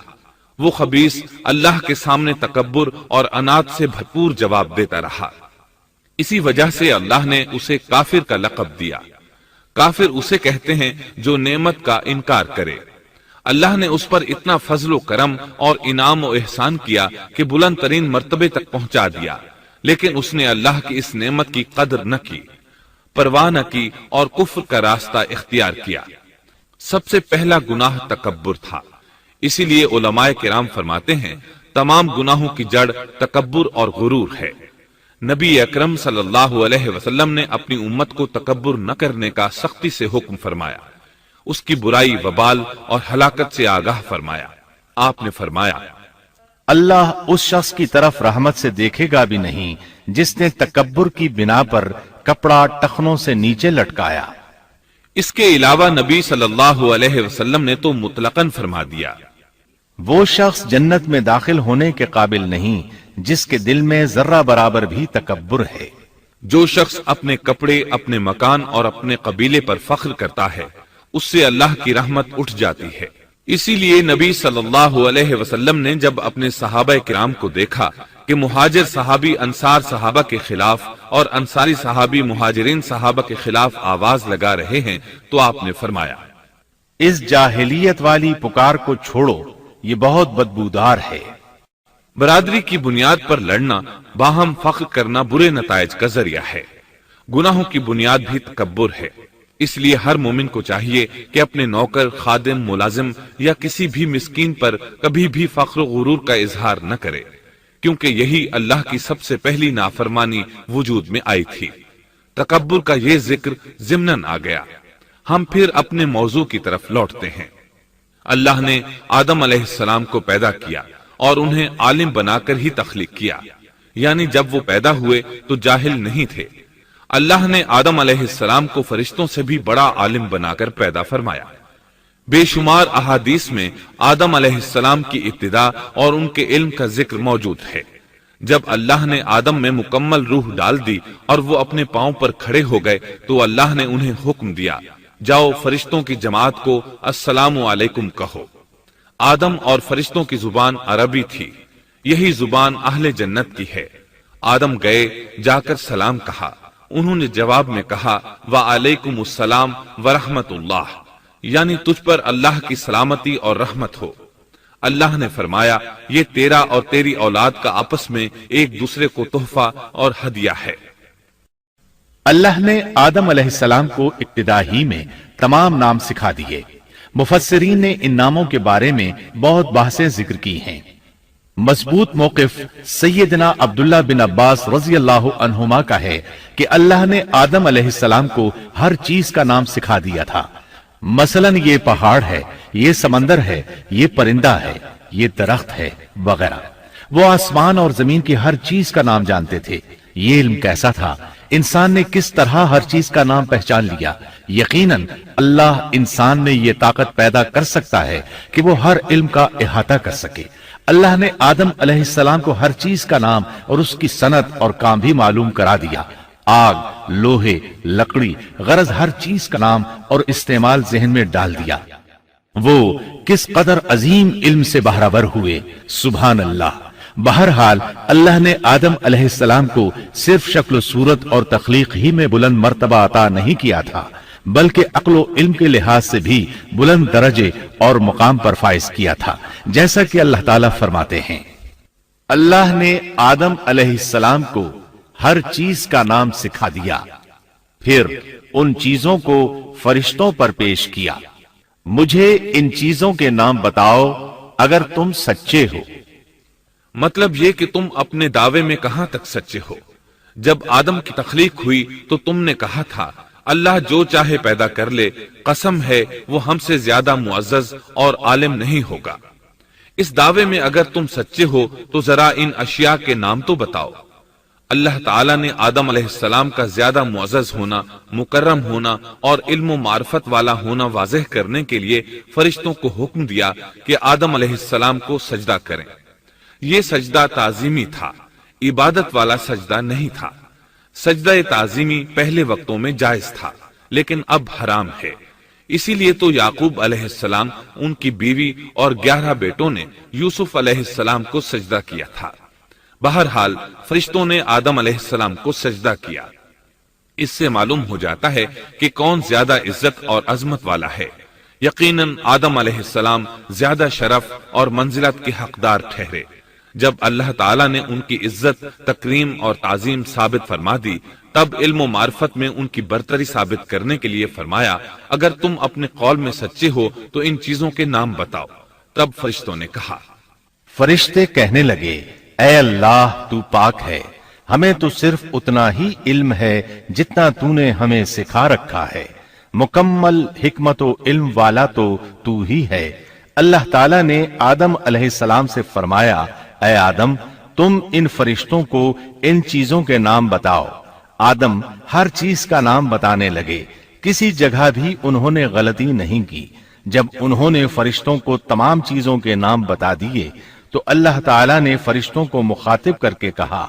وہ خبیث اللہ کے سامنے تکبر اور انات سے بھرپور جواب دیتا رہا۔ اسی وجہ سے اللہ نے اسے کافر کا لقب دیا۔ کافر اسے کہتے ہیں جو نعمت کا انکار کرے۔ اللہ نے اس پر اتنا فضل و کرم اور انعام و احسان کیا کہ بلند ترین مرتبے تک پہنچا دیا، لیکن اس نے اللہ کی اس نعمت کی قدر نہ کی، پرواہ نہ کی اور کفر کا راستہ اختیار کیا۔ سب سے پہلا گناہ تکبر تھا۔ اسی لیے علماء کرام فرماتے ہیں، تمام گناہوں کی جڑ تکبر اور غرور ہے۔ نبی اکرم صلی اللہ علیہ وسلم نے اپنی امت کو تکبر نہ کرنے کا سختی سے حکم فرمایا، اس کی برائی، وبال اور ہلاکت سے آگاہ فرمایا۔ آپ نے فرمایا، اللہ اس شخص کی طرف رحمت سے دیکھے گا بھی نہیں جس نے تکبر کی بنا پر کپڑا ٹخنوں سے نیچے لٹکایا۔ اس کے علاوہ نبی صلی اللہ علیہ وسلم نے تو مطلقاً فرما دیا، وہ شخص جنت میں داخل ہونے کے قابل نہیں جس کے دل میں ذرہ برابر بھی تکبر ہے۔ جو شخص اپنے کپڑے، اپنے مکان اور اپنے قبیلے پر فخر کرتا ہے، اس سے اللہ کی رحمت اٹھ جاتی ہے۔ اسی لیے نبی صلی اللہ علیہ وسلم نے جب اپنے صحابہ کرام کو دیکھا کہ مہاجر صحابی انصار صحابہ کے خلاف اور انصاری صحابی مہاجرین صحابہ کے خلاف آواز لگا رہے ہیں تو آپ نے فرمایا، اس جاہلیت والی پکار کو چھوڑو، یہ بہت بدبودار ہے۔ برادری کی بنیاد پر لڑنا، باہم فخر کرنا برے نتائج کا ذریعہ ہے۔ گناہوں کی بنیاد بھی تکبر ہے۔ اس لیے ہر مومن کو چاہیے کہ اپنے نوکر، خادم، ملازم یا کسی بھی مسکین پر کبھی بھی فخر و غرور کا اظہار نہ کرے، کیونکہ یہی اللہ کی سب سے پہلی نافرمانی وجود میں آئی تھی۔ تکبر کا یہ ذکر ضمناً آ گیا۔ ہم پھر اپنے موضوع کی طرف لوٹتے ہیں۔ اللہ نے آدم علیہ السلام کو پیدا کیا اور انہیں عالم بنا کر ہی تخلیق کیا، یعنی جب وہ پیدا ہوئے تو جاہل نہیں تھے۔ اللہ نے آدم علیہ السلام کو فرشتوں سے بھی بڑا عالم بنا کر پیدا فرمایا۔ بے شمار احادیث میں آدم علیہ السلام کی ابتدا اور ان کے علم کا ذکر موجود ہے۔ جب اللہ نے آدم میں مکمل روح ڈال دی اور وہ اپنے پاؤں پر کھڑے ہو گئے تو اللہ نے انہیں حکم دیا، جاؤ فرشتوں کی جماعت کو السلام علیکم کہو۔ آدم اور فرشتوں کی زبان عربی تھی، یہی زبان اہل جنت کی ہے۔ آدم گئے، جا کر سلام کہا، انہوں نے جواب میں کہا وعلیکم السلام ورحمت اللہ، یعنی تجھ پر اللہ کی سلامتی اور رحمت ہو۔ اللہ نے فرمایا یہ تیرا اور تیری اولاد کا آپس میں ایک دوسرے کو تحفہ اور ہدیہ ہے۔ اللہ نے آدم علیہ السلام کو ابتدا ہی میں تمام نام سکھا دیے۔ مفسرین نے ان ناموں کے بارے میں بہت بحثیں ذکر کی ہیں۔ مضبوط موقف سیدنا عبداللہ بن عباس رضی اللہ عنہما کا ہے کہ اللہ نے آدم علیہ السلام کو ہر چیز کا نام سکھا دیا تھا، مثلا یہ پہاڑ ہے، یہ سمندر ہے، یہ پرندہ ہے، یہ درخت ہے وغیرہ۔ وہ آسمان اور زمین کی ہر چیز کا نام جانتے تھے۔ یہ علم کیسا تھا، انسان نے کس طرح ہر چیز کا نام پہچان لیا۔ یقیناً اللہ انسان میں یہ طاقت پیدا کر سکتا ہے کہ وہ ہر علم کا احاطہ کر سکے۔ اللہ نے آدم علیہ السلام کو ہر چیز کا نام اور اس کی صنعت اور کام بھی معلوم کرا دیا۔ آگ، لوہے، لکڑی، غرض ہر چیز کا نام اور استعمال ذہن میں ڈال دیا۔ وہ کس قدر عظیم علم سے بہرور ہوئے، سبحان اللہ۔ بہرحال اللہ نے آدم علیہ السلام کو صرف شکل و صورت اور تخلیق ہی میں بلند مرتبہ عطا نہیں کیا تھا، بلکہ عقل و علم کے لحاظ سے بھی بلند درجے اور مقام پر فائز کیا تھا، جیسا کہ اللہ تعالیٰ فرماتے ہیں اللہ نے آدم علیہ السلام کو ہر چیز کا نام سکھا دیا، پھر ان چیزوں کو فرشتوں پر پیش کیا۔ مجھے ان چیزوں کے نام بتاؤ اگر تم سچے ہو۔ مطلب یہ کہ تم اپنے دعوے میں کہاں تک سچے ہو؟ جب آدم کی تخلیق ہوئی تو تم نے کہا تھا اللہ جو چاہے پیدا کر لے، قسم ہے وہ ہم سے زیادہ معزز اور عالم نہیں ہوگا۔ اس دعوے میں اگر تم سچے ہو تو ذرا ان اشیاء کے نام تو بتاؤ۔ اللہ تعالیٰ نے آدم علیہ السلام کا زیادہ معزز ہونا، مکرم ہونا اور علم و معرفت والا ہونا واضح کرنے کے لیے فرشتوں کو حکم دیا کہ آدم علیہ السلام کو سجدہ کریں۔ یہ سجدہ تعظیمی تھا، عبادت والا سجدہ نہیں تھا۔ سجدہ تعظیمی پہلے وقتوں میں جائز تھا، لیکن اب حرام ہے۔ اسی لیے تو یعقوب علیہ السلام، ان کی بیوی اور 11 بیٹوں نے یوسف علیہ السلام کو سجدہ کیا تھا۔ بہرحال فرشتوں نے آدم علیہ السلام کو سجدہ کیا۔ اس سے معلوم ہو جاتا ہے کہ کون زیادہ عزت اور عظمت والا ہے۔ یقیناً آدم علیہ السلام زیادہ شرف اور منزلت کے حقدار ٹھہرے۔ جب اللہ تعالیٰ نے ان کی عزت، تکریم اور تعظیم ثابت فرما دی، تب علم و معرفت میں ان کی برتری ثابت کرنے کے لیے فرمایا اگر تم اپنے قول میں سچے ہو تو ان چیزوں کے نام بتاؤ۔ تب فرشتوں نے کہا، فرشتے کہنے لگے اے اللہ تو پاک ہے، ہمیں تو صرف اتنا ہی علم ہے جتنا تو نے ہمیں سکھا رکھا ہے، مکمل حکمت و علم والا تو ہی ہے۔ اللہ تعالیٰ نے آدم علیہ السلام سے فرمایا اے آدم تم ان فرشتوں کو ان چیزوں کے نام بتاؤ۔ آدم ہر چیز کا نام بتانے لگے، کسی جگہ بھی انہوں نے غلطی نہیں کی۔ جب انہوں نے فرشتوں کو تمام چیزوں کے نام بتا دیے تو اللہ تعالیٰ نے فرشتوں کو مخاطب کر کے کہا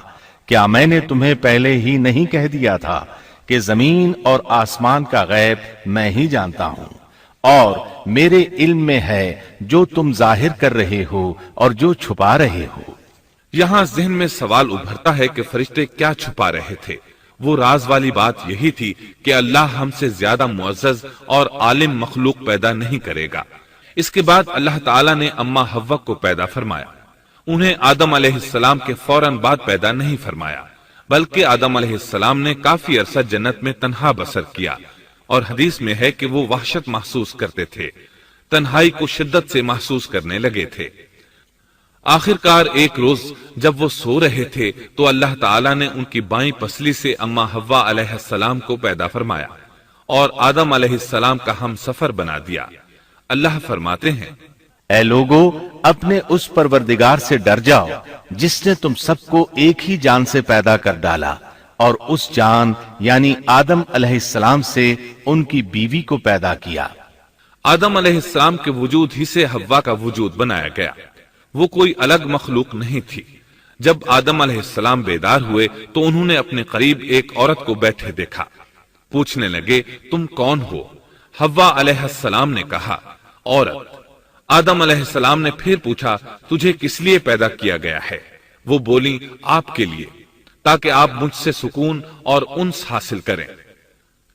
کیا میں نے تمہیں پہلے ہی نہیں کہہ دیا تھا کہ زمین اور آسمان کا غیب میں ہی جانتا ہوں، اور میرے علم میں ہے جو تم ظاہر کر رہے ہو اور جو چھپا رہے ہو۔ یہاں ذہن میں سوال ابھرتا ہے کہ فرشتے کیا چھپا رہے تھے؟ وہ راز والی بات یہی تھی کہ اللہ ہم سے زیادہ معزز اور عالم مخلوق پیدا نہیں کرے گا۔ اس کے بعد اللہ تعالیٰ نے اما حوا کو پیدا فرمایا۔ انہیں آدم علیہ السلام کے فوراً بعد پیدا نہیں فرمایا، بلکہ آدم علیہ السلام نے کافی عرصہ جنت میں تنہا بسر کیا، اور حدیث میں ہے کہ وہ وحشت محسوس کرتے تھے، تنہائی کو شدت سے محسوس کرنے لگے تھے۔ آخر کار ایک روز جب وہ سو رہے تھے تو اللہ تعالیٰ نے ان کی بائیں پسلی سے اما حوا علیہ السلام کو پیدا فرمایا اور آدم علیہ السلام کا ہم سفر بنا دیا۔ اللہ فرماتے ہیں اے لوگو اپنے اس پروردگار سے ڈر جاؤ جس نے تم سب کو ایک ہی جان سے پیدا کر ڈالا اور اس جان یعنی آدم علیہ السلام سے ان کی بیوی کو پیدا کیا۔ آدم علیہ السلام کے وجود ہی سے حوا کا وجود بنایا گیا، وہ کوئی الگ مخلوق نہیں تھی۔ جب آدم علیہ السلام بیدار ہوئے تو انہوں نے اپنے قریب ایک عورت کو بیٹھے دیکھا، پوچھنے لگے تم کون ہو؟ حوا علیہ السلام نے کہا عورت۔ آدم علیہ السلام نے پھر پوچھا تجھے کس لیے پیدا کیا گیا ہے؟ وہ بولی آپ کے لیے، تاکہ آپ مجھ سے سکون اور انس حاصل کریں۔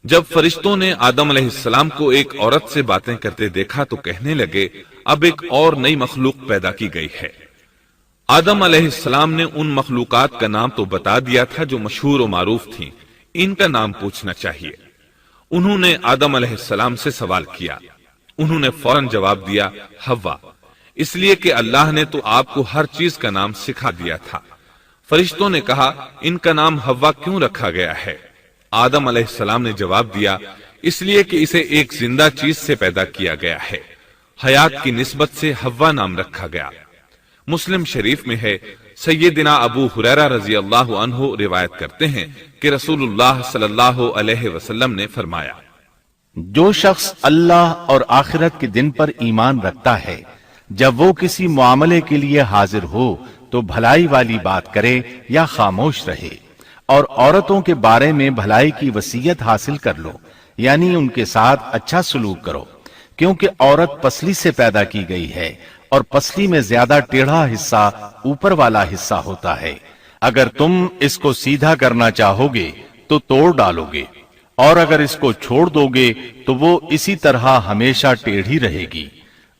جب فرشتوں نے آدم علیہ السلام کو ایک عورت سے باتیں کرتے دیکھا تو کہنے لگے اب ایک اور نئی مخلوق پیدا کی گئی ہے۔ آدم علیہ السلام نے ان مخلوقات کا نام تو بتا دیا تھا جو مشہور و معروف تھیں، ان کا نام پوچھنا چاہیے۔ انہوں نے آدم علیہ السلام سے سوال کیا، انہوں نے فوراً جواب دیا حوا، اس لیے کہ اللہ نے تو آپ کو ہر چیز کا نام سکھا دیا تھا۔ فرشتوں نے کہا ان کا نام حوا کیوں رکھا گیا ہے؟ آدم علیہ السلام نے جواب دیا اس لیے کہ اسے ایک زندہ چیز سے پیدا کیا گیا ہے، حیات کی نسبت سے حوا نام رکھا گیا۔ مسلم شریف میں ہے، سیدنا ابو ہریرہ رضی اللہ عنہ روایت کرتے ہیں کہ رسول اللہ صلی اللہ علیہ وسلم نے فرمایا جو شخص اللہ اور آخرت کے دن پر ایمان رکھتا ہے، جب وہ کسی معاملے کے لیے حاضر ہو تو بھلائی والی بات کرے یا خاموش رہے، اور عورتوں کے بارے میں بھلائی کی وصیت حاصل کر لو، یعنی ان کے ساتھ اچھا سلوک کرو، کیونکہ عورت پسلی سے پیدا کی گئی ہے اور پسلی میں زیادہ ٹیڑھا حصہ اوپر والا حصہ ہوتا ہے۔ اگر تم اس کو سیدھا کرنا چاہو گے تو توڑ ڈالو گے، اور اگر اس کو چھوڑ دو گے تو وہ اسی طرح ہمیشہ ٹیڑھی رہے گی۔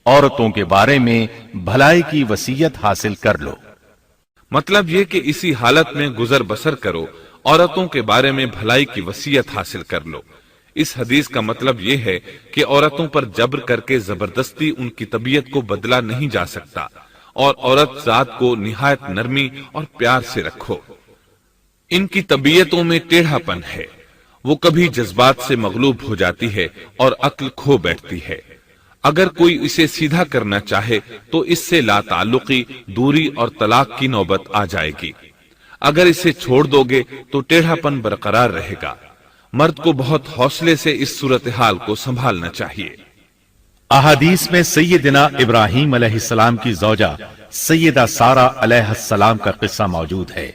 عورتوں کے بارے میں بھلائی کی وصیت حاصل کر لو۔ مطلب یہ کہ اسی حالت میں گزر بسر کرو، عورتوں کے بارے میں بھلائی کی وصیت حاصل کر لو۔ اس حدیث کا مطلب یہ ہے کہ عورتوں پر جبر کر کے زبردستی ان کی طبیعت کو بدلا نہیں جا سکتا، اور عورت ذات کو نہایت نرمی اور پیار سے رکھو۔ ان کی طبیعتوں میں ٹیڑھا پن ہے، وہ کبھی جذبات سے مغلوب ہو جاتی ہے اور عقل کھو بیٹھتی ہے۔ اگر کوئی اسے سیدھا کرنا چاہے تو اس سے لا تعلقی، دوری اور طلاق کی نوبت آ جائے گی۔ اگر اسے چھوڑ دو گے تو ٹیڑھا پن برقرار رہے گا۔ مرد کو بہت حوصلے سے اس صورتحال کو سنبھالنا چاہیے۔ احادیث میں سیدنا ابراہیم علیہ السلام کی زوجہ سیدہ سارہ علیہ السلام کا قصہ موجود ہے۔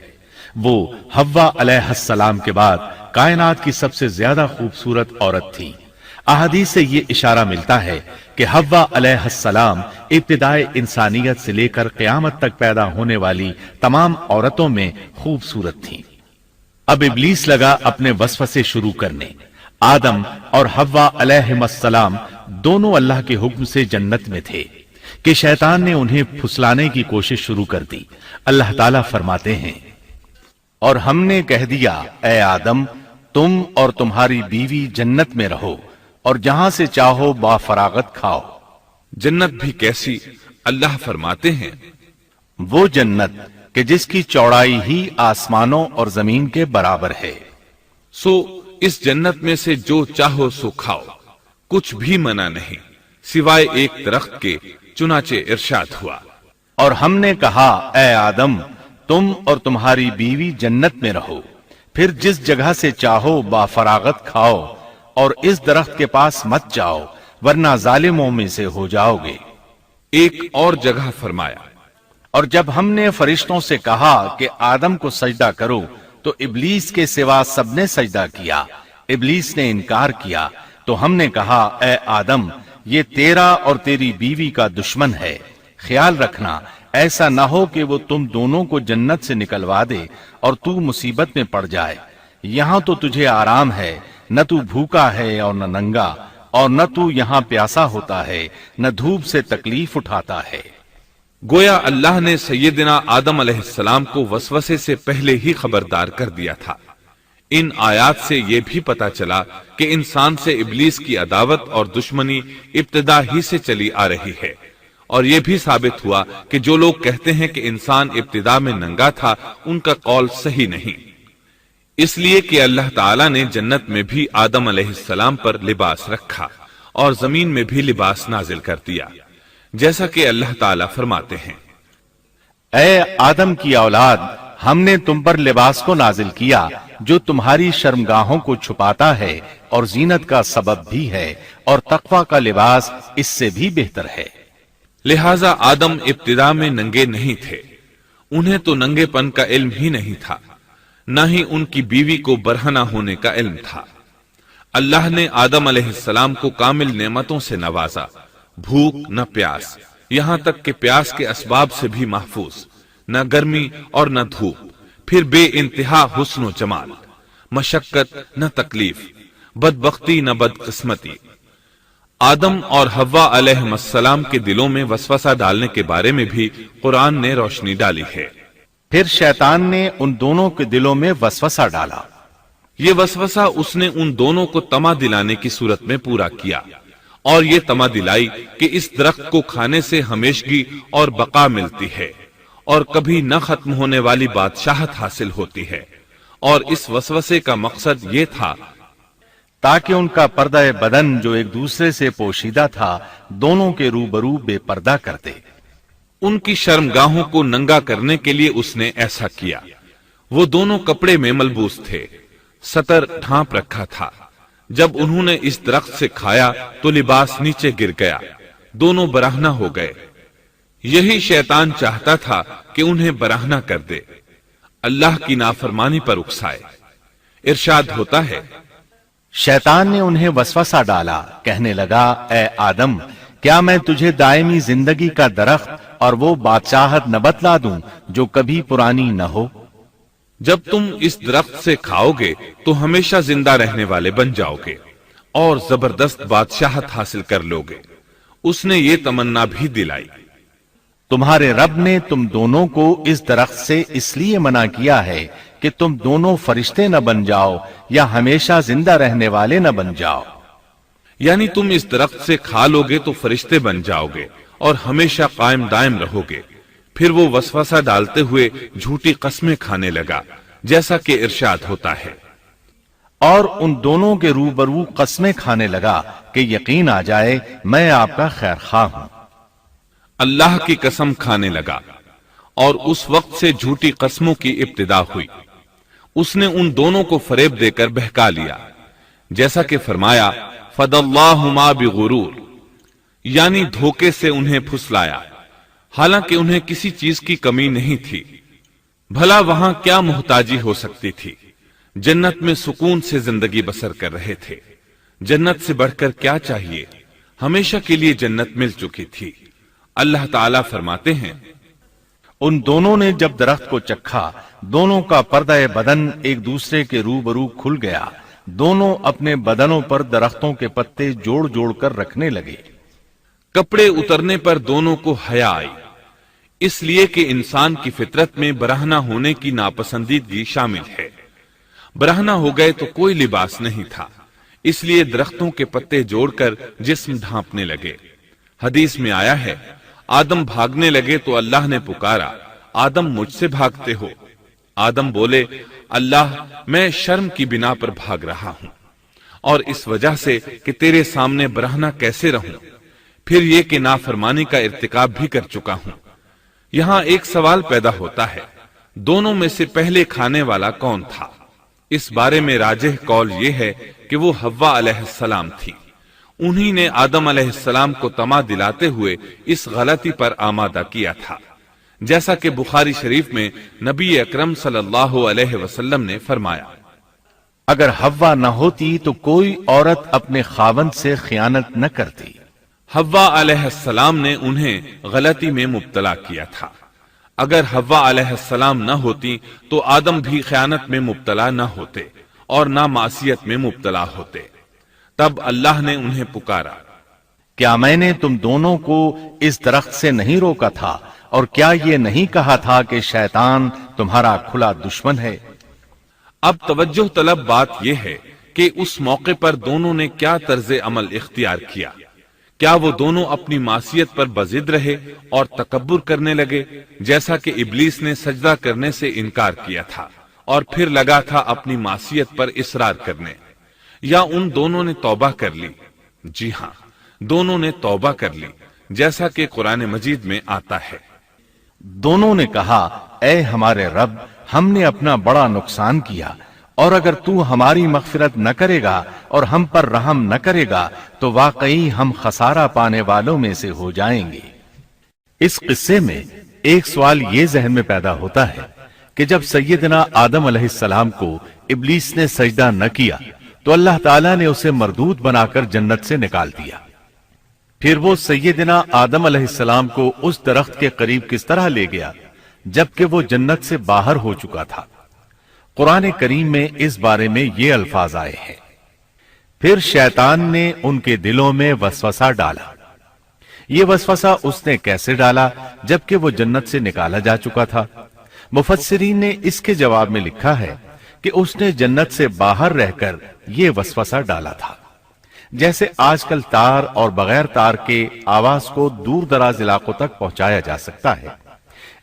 وہ حوا علیہ السلام کے بعد کائنات کی سب سے زیادہ خوبصورت عورت تھی۔ احادیث سے یہ اشارہ ملتا ہے کہ حوا علیہ السلام ابتدائے انسانیت سے لے کر قیامت تک پیدا ہونے والی تمام عورتوں میں خوبصورت تھیں۔ اب ابلیس لگا اپنے وسوسے شروع کرنے۔ آدم اور حوا علیہ السلام دونوں اللہ کے حکم سے جنت میں تھے کہ شیطان نے انہیں پھسلانے کی کوشش شروع کر دی۔ اللہ تعالیٰ فرماتے ہیں اور ہم نے کہہ دیا اے آدم تم اور تمہاری بیوی جنت میں رہو اور جہاں سے چاہو با فراغت کھاؤ۔ جنت بھی کیسی؟ اللہ فرماتے ہیں وہ جنت کہ جس کی چوڑائی ہی آسمانوں اور زمین کے برابر ہے۔ سو اس جنت میں سے جو چاہو سو کھاؤ، کچھ بھی منع نہیں سوائے ایک درخت کے، چنانچہ ارشاد ہوا اور ہم نے کہا اے آدم تم اور تمہاری بیوی جنت میں رہو، پھر جس جگہ سے چاہو با فراغت کھاؤ اور اس درخت کے پاس مت جاؤ ورنہ ظالموں میں سے ہو جاؤ گے۔ ایک اور جگہ فرمایا اور جب ہم نے فرشتوں سے کہا کہ آدم کو سجدہ کرو تو ابلیس کے سوا سب نے سجدہ کیا، ابلیس نے انکار کیا تو ہم نے کہا اے آدم یہ تیرا اور تیری بیوی کا دشمن ہے، خیال رکھنا ایسا نہ ہو کہ وہ تم دونوں کو جنت سے نکلوا دے اور تو مصیبت میں پڑ جائے۔ یہاں تو تجھے آرام ہے، نہ تو بھوکا ہے اور نہ ننگا، اور نہ تو یہاں پیاسا ہوتا ہے، نہ دھوپ سے تکلیف اٹھاتا ہے۔ گویا اللہ نے سیدنا آدم علیہ السلام کو وسوسے سے پہلے ہی خبردار کر دیا تھا۔ ان آیات سے یہ بھی پتا چلا کہ انسان سے ابلیس کی عداوت اور دشمنی ابتدا ہی سے چلی آ رہی ہے، اور یہ بھی ثابت ہوا کہ جو لوگ کہتے ہیں کہ انسان ابتدا میں ننگا تھا ان کا قول صحیح نہیں، اس لیے کہ اللہ تعالیٰ نے جنت میں بھی آدم علیہ السلام پر لباس رکھا اور زمین میں بھی لباس نازل کر دیا۔ جیسا کہ اللہ تعالیٰ فرماتے ہیں، اے آدم کی اولاد، ہم نے تم پر لباس کو نازل کیا جو تمہاری شرمگاہوں کو چھپاتا ہے اور زینت کا سبب بھی ہے، اور تقوی کا لباس اس سے بھی بہتر ہے۔ لہذا آدم ابتدا میں ننگے نہیں تھے، انہیں تو ننگے پن کا علم ہی نہیں تھا، نہ ہی ان کی بیوی کو برہنہ ہونے کا علم تھا۔ اللہ نے آدم علیہ السلام کو کامل نعمتوں سے نوازا، بھوک نہ پیاس، یہاں تک کہ پیاس کے اسباب سے بھی محفوظ، نہ گرمی اور نہ دھوپ، پھر بے انتہا حسن و جمال، مشقت نہ تکلیف، بدبختی نہ بدقسمتی۔ آدم اور حوا علیہ السلام کے دلوں میں وسوسہ ڈالنے کے بارے میں بھی قرآن نے روشنی ڈالی ہے۔ پھر شیطان نے ان دونوں کے دلوں میں وسوسہ ڈالا۔ یہ وسوسہ اس نے ان دونوں کو طمع دلانے کی صورت میں پورا کیا، اور یہ طمع دلائی کہ اس درخت کو کھانے سے ہمیشگی اور بقا ملتی ہے، اور کبھی نہ ختم ہونے والی بادشاہت حاصل ہوتی ہے، اور اس وسوسے کا مقصد یہ تھا تاکہ ان کا پردہ بدن جو ایک دوسرے سے پوشیدہ تھا دونوں کے روبرو بے پردہ کر دے۔ ان کی شرمگاہوں کو ننگا کرنے کے لیے اس نے ایسا کیا۔ وہ دونوں کپڑے میں ملبوس تھے، ستر ڈھانپ رکھا تھا۔ جب انہوں نے اس درخت سے کھایا تو لباس نیچے گر گیا، دونوں برہنہ ہو گئے۔ یہی شیطان چاہتا تھا کہ انہیں برہنہ کر دے، اللہ کی نافرمانی پر اکسائے۔ ارشاد ہوتا ہے، شیطان نے انہیں وسوسہ ڈالا، کہنے لگا، اے آدم، کیا میں تجھے دائمی زندگی کا درخت اور وہ بادشاہت نہ بتلا دوں جو کبھی پرانی نہ ہو؟ جب تم اس درخت سے کھاؤ گے تو ہمیشہ زندہ رہنے والے بن جاؤ گے اور زبردست بادشاہت حاصل کر لو گے۔ اس نے یہ تمنا بھی دلائی۔ تمہارے رب نے تم دونوں کو اس درخت سے اس لیے منع کیا ہے کہ تم دونوں فرشتے نہ بن جاؤ یا ہمیشہ زندہ رہنے والے نہ بن جاؤ۔ یعنی تم اس درخت سے کھا لو گے تو فرشتے بن جاؤ گے اور ہمیشہ قائم دائم رہو گے۔ پھر وہ وسوسہ ڈالتے ہوئے جھوٹی قسمیں کھانے لگا، جیسا کہ ارشاد ہوتا ہے، اور ان دونوں کے روبرو قسمیں کھانے لگا کہ یقین آ جائے میں آپ کا خیر خواہ ہوں۔ اللہ کی قسم کھانے لگا، اور اس وقت سے جھوٹی قسموں کی ابتدا ہوئی۔ اس نے ان دونوں کو فریب دے کر بہکا لیا، جیسا کہ فرمایا، فَدَلَّاهُمَا بِغُرُورٍ، یعنی دھوکے سے انہیں پھسلایا، حالانکہ انہیں کسی چیز کی کمی نہیں تھی۔ بھلا وہاں کیا محتاجی ہو سکتی تھی؟ جنت میں سکون سے زندگی بسر کر رہے تھے۔ جنت سے بڑھ کر کیا چاہیے؟ ہمیشہ کے لیے جنت مل چکی تھی۔ اللہ تعالیٰ فرماتے ہیں، ان دونوں نے جب درخت کو چکھا، دونوں کا پردہ بدن ایک دوسرے کے روبرو کھل گیا، دونوں اپنے بدنوں پر درختوں کے پتے جوڑ جوڑ کر رکھنے لگے۔ کپڑے اترنے پر دونوں کو حیا آئی، اس لیے کہ انسان کی فطرت میں برہنہ ہونے کی ناپسندیدگی شامل ہے۔ برہنہ ہو گئے تو کوئی لباس نہیں تھا، اس لیے درختوں کے پتے جوڑ کر جسم ڈھانپنے لگے۔ حدیث میں آیا ہے، آدم بھاگنے لگے تو اللہ نے پکارا، آدم مجھ سے بھاگتے ہو؟ آدم بولے، اللہ، میں شرم کی بنا پر بھاگ رہا ہوں، اور اس وجہ سے کہ تیرے سامنے برہنہ کیسے رہوں، پھر یہ کہ نافرمانی کا ارتکاب بھی کر چکا ہوں۔ یہاں ایک سوال پیدا ہوتا ہے، دونوں میں سے پہلے کھانے والا کون تھا؟ اس بارے میں راجح قول یہ ہے کہ وہ حوا علیہ السلام تھی۔ انہی نے آدم علیہ السلام کو طمع دلاتے ہوئے اس غلطی پر آمادہ کیا تھا، جیسا کہ بخاری شریف میں نبی اکرم صلی اللہ علیہ وسلم نے فرمایا، اگر حوا نہ ہوتی تو کوئی عورت اپنے خاوند سے خیانت نہ کرتی۔ حوا علیہ السلام نے انہیں غلطی میں مبتلا کیا تھا۔ اگر حوا علیہ السلام نہ ہوتی تو آدم بھی خیانت میں مبتلا نہ ہوتے اور نہ معصیت میں مبتلا ہوتے۔ تب اللہ نے انہیں پکارا، کیا میں نے تم دونوں کو اس درخت سے نہیں روکا تھا؟ اور کیا یہ نہیں کہا تھا کہ شیطان تمہارا کھلا دشمن ہے؟ اب توجہ طلب بات یہ ہے کہ اس موقع پر دونوں نے کیا طرز عمل اختیار کیا۔ کیا وہ دونوں اپنی معصیت پر بضد رہے اور تکبر کرنے لگے، جیسا کہ ابلیس نے سجدہ کرنے سے انکار کیا تھا اور پھر لگا تھا اپنی معصیت پر اصرار کرنے، یا ان دونوں نے توبہ کر لی؟ جی ہاں، دونوں نے توبہ کر لی، جیسا کہ قرآن مجید میں آتا ہے۔ دونوں نے کہا اے ہمارے رب، ہم نے اپنا بڑا نقصان کیا، اور اگر تو ہماری مغفرت نہ کرے گا اور ہم پر رحم نہ کرے گا تو واقعی ہم خسارہ پانے والوں میں سے ہو جائیں گے۔ اس قصے میں ایک سوال یہ ذہن میں پیدا ہوتا ہے کہ جب سیدنا آدم علیہ السلام کو ابلیس نے سجدہ نہ کیا تو اللہ تعالیٰ نے اسے مردود بنا کر جنت سے نکال دیا۔ پھر وہ سیدنا آدم علیہ السلام کو اس درخت کے قریب کس طرح لے گیا جبکہ وہ جنت سے باہر ہو چکا تھا؟ قرآن کریم میں اس بارے میں یہ الفاظ آئے ہیں، پھر شیطان نے ان کے دلوں میں وسوسہ ڈالا۔ یہ وسوسہ اس نے کیسے ڈالا جبکہ وہ جنت سے نکالا جا چکا تھا؟ مفسرین نے اس کے جواب میں لکھا ہے کہ اس نے جنت سے باہر رہ کر یہ وسوسہ ڈالا تھا۔ جیسے آج کل تار اور بغیر تار کے آواز کو دور دراز علاقوں تک پہنچایا جا سکتا ہے،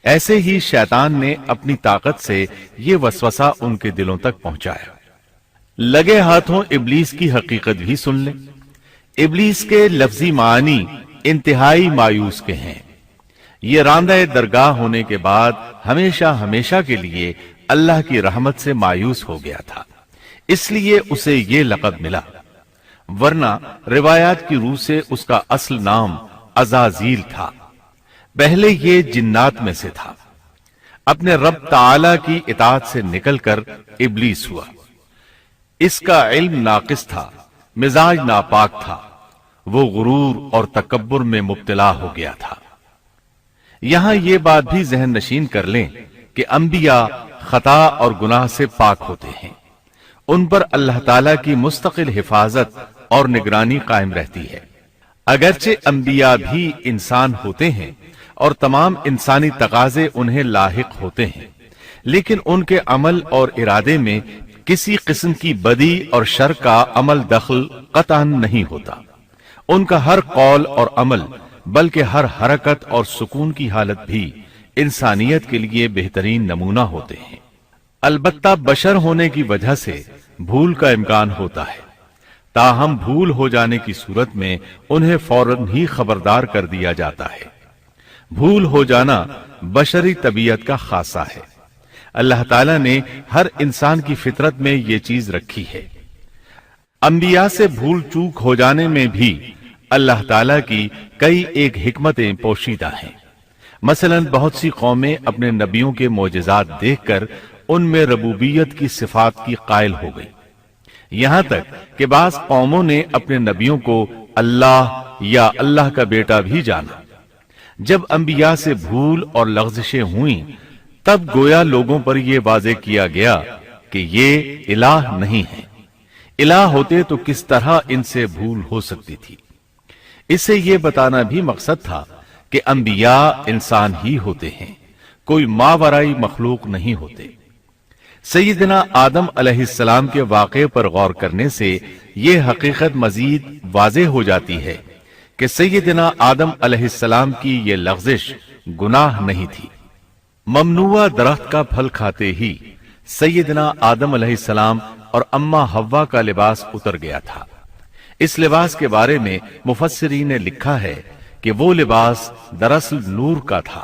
ایسے ہی شیطان نے اپنی طاقت سے یہ وسوسہ ان کے دلوں تک پہنچایا۔ لگے ہاتھوں ابلیس کی حقیقت بھی سن لیں۔ ابلیس کے لفظی معنی انتہائی مایوس کے ہیں۔ یہ راندہ درگاہ ہونے کے بعد ہمیشہ ہمیشہ کے لیے اللہ کی رحمت سے مایوس ہو گیا تھا، اس لیے اسے یہ لقب ملا، ورنہ روایات کی روح سے اس کا اصل نام عزازیل تھا۔ پہلے یہ جنات میں سے تھا، اپنے رب تعالی کی اطاعت سے نکل کر ابلیس ہوا۔ اس کا علم ناقص تھا، مزاج ناپاک تھا، وہ غرور اور تکبر میں مبتلا ہو گیا تھا۔ یہاں یہ بات بھی ذہن نشین کر لیں کہ انبیاء خطا اور گناہ سے پاک ہوتے ہیں، ان پر اللہ تعالی کی مستقل حفاظت اور نگرانی قائم رہتی ہے۔ اگرچہ انبیاء بھی انسان ہوتے ہیں اور تمام انسانی تقاضے انہیں لاحق ہوتے ہیں، لیکن ان کے عمل اور ارادے میں کسی قسم کی بدی اور شر کا عمل دخل قطعاً نہیں ہوتا۔ ان کا ہر قول اور عمل بلکہ ہر حرکت اور سکون کی حالت بھی انسانیت کے لیے بہترین نمونہ ہوتے ہیں۔ البتہ بشر ہونے کی وجہ سے بھول کا امکان ہوتا ہے، تاہم بھول ہو جانے کی صورت میں انہیں فوراً ہی خبردار کر دیا جاتا ہے۔ بھول ہو جانا بشری طبیعت کا خاصہ ہے۔ اللہ تعالیٰ نے ہر انسان کی فطرت میں یہ چیز رکھی ہے۔ انبیاء سے بھول چوک ہو جانے میں بھی اللہ تعالیٰ کی کئی ایک حکمتیں پوشیدہ ہیں۔ مثلا بہت سی قومیں اپنے نبیوں کے معجزات دیکھ کر ان میں ربوبیت کی صفات کی قائل ہو گئی، یہاں تک کہ بعض قوموں نے اپنے نبیوں کو اللہ یا اللہ کا بیٹا بھی جانا۔ جب انبیاء سے بھول اور لغزشیں ہوئیں تب گویا لوگوں پر یہ واضح کیا گیا کہ یہ الہ نہیں ہے۔ الہ ہوتے تو کس طرح ان سے بھول ہو سکتی تھی؟ اس سے یہ بتانا بھی مقصد تھا کہ انبیاء انسان ہی ہوتے ہیں، کوئی ماورائی مخلوق نہیں ہوتے۔ سیدنا آدم علیہ السلام کے واقعے پر غور کرنے سے یہ حقیقت مزید واضح ہو جاتی ہے کہ سیدنا آدم علیہ السلام کی یہ لغزش گناہ نہیں تھی۔ ممنوع درخت کا پھل کھاتے ہی سیدنا آدم علیہ السلام اور اماں حوا کا لباس اتر گیا تھا۔ اس لباس کے بارے میں مفسرین نے لکھا ہے کہ وہ لباس دراصل نور کا تھا،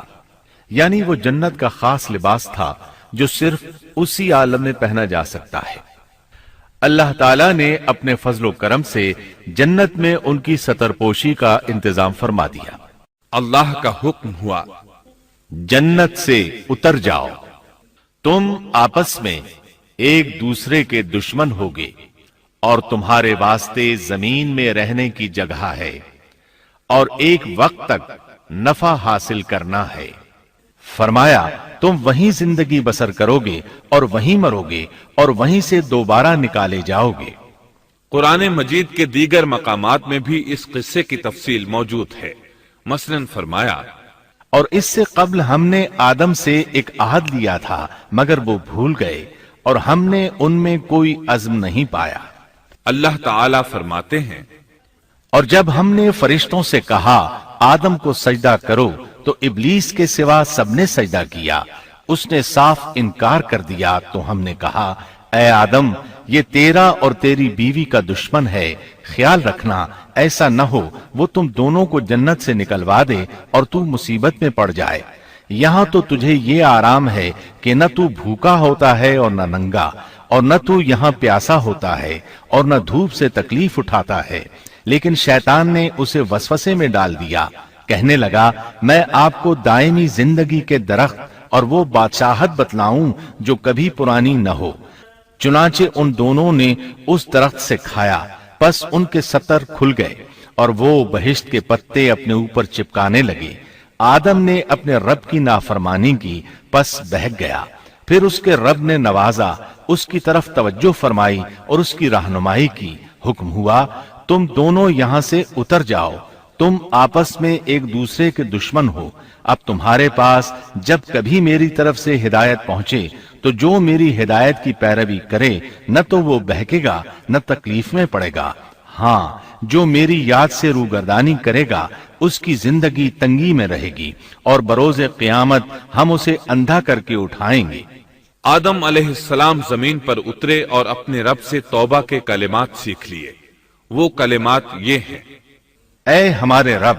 یعنی وہ جنت کا خاص لباس تھا جو صرف اسی عالم میں پہنا جا سکتا ہے۔ اللہ تعالیٰ نے اپنے فضل و کرم سے جنت میں ان کی ستر پوشی کا انتظام فرما دیا۔ اللہ کا حکم ہوا، جنت سے اتر جاؤ، تم آپس میں ایک دوسرے کے دشمن ہوگے اور تمہارے واسطے زمین میں رہنے کی جگہ ہے اور ایک وقت تک نفع حاصل کرنا ہے۔ فرمایا تم وہیں زندگی بسر کرو گے اور وہیں مرو گے اور وہیں سے دوبارہ نکالے جاؤ گے۔ قرآن مجید کے دیگر مقامات میں بھی اس قصے کی تفصیل موجود ہے۔ مثلا فرمایا، اور اس سے قبل ہم نے آدم سے ایک عہد لیا تھا مگر وہ بھول گئے اور ہم نے ان میں کوئی عزم نہیں پایا۔ اللہ تعالیٰ فرماتے ہیں، اور جب ہم نے فرشتوں سے کہا آدم کو سجدہ کرو تو ابلیس کے سوا سب نے سجدہ کیا، اس نے صاف انکار کر دیا تو ہم نے کہا اے آدم یہ تیرا اور تیری بیوی کا دشمن ہے، خیال رکھنا ایسا نہ ہو وہ تم دونوں کو جنت سے نکلوا دے اور تو مصیبت میں پڑ جائے۔ یہاں تو تجھے یہ آرام ہے کہ نہ تو بھوکا ہوتا ہے اور نہ ننگا، اور نہ تو یہاں پیاسا ہوتا ہے اور نہ دھوپ سے تکلیف اٹھاتا ہے۔ لیکن شیطان نے اسے وسوسے میں ڈال دیا، کہنے لگا میں آپ کو دائمی زندگی کے درخت اور وہ بادشاہت بتلاؤں جو کبھی پرانی نہ ہو۔ چنانچہ ان دونوں نے اس درخت سے کھایا، پس ان کے ستر کھل گئے اور وہ بہشت کے پتے اپنے اوپر چپکانے لگے۔ آدم نے اپنے رب کی نافرمانی کی، پس بہک گیا۔ پھر اس کے رب نے نوازا، اس کی طرف توجہ فرمائی اور اس کی رہنمائی کی۔ حکم ہوا تم دونوں یہاں سے اتر جاؤ، تم آپس میں ایک دوسرے کے دشمن ہو۔ اب تمہارے پاس جب کبھی میری طرف سے ہدایت پہنچے تو جو میری ہدایت کی پیروی کرے نہ تو وہ بہکے گا نہ تکلیف میں پڑے گا، ہاں جو میری یاد سے روگردانی کرے گا اس کی زندگی تنگی میں رہے گی اور بروز قیامت ہم اسے اندھا کر کے اٹھائیں گے۔ آدم علیہ السلام زمین پر اترے اور اپنے رب سے توبہ کے کلمات سیکھ لیے۔ وہ کلمات یہ ہیں: اے ہمارے رب،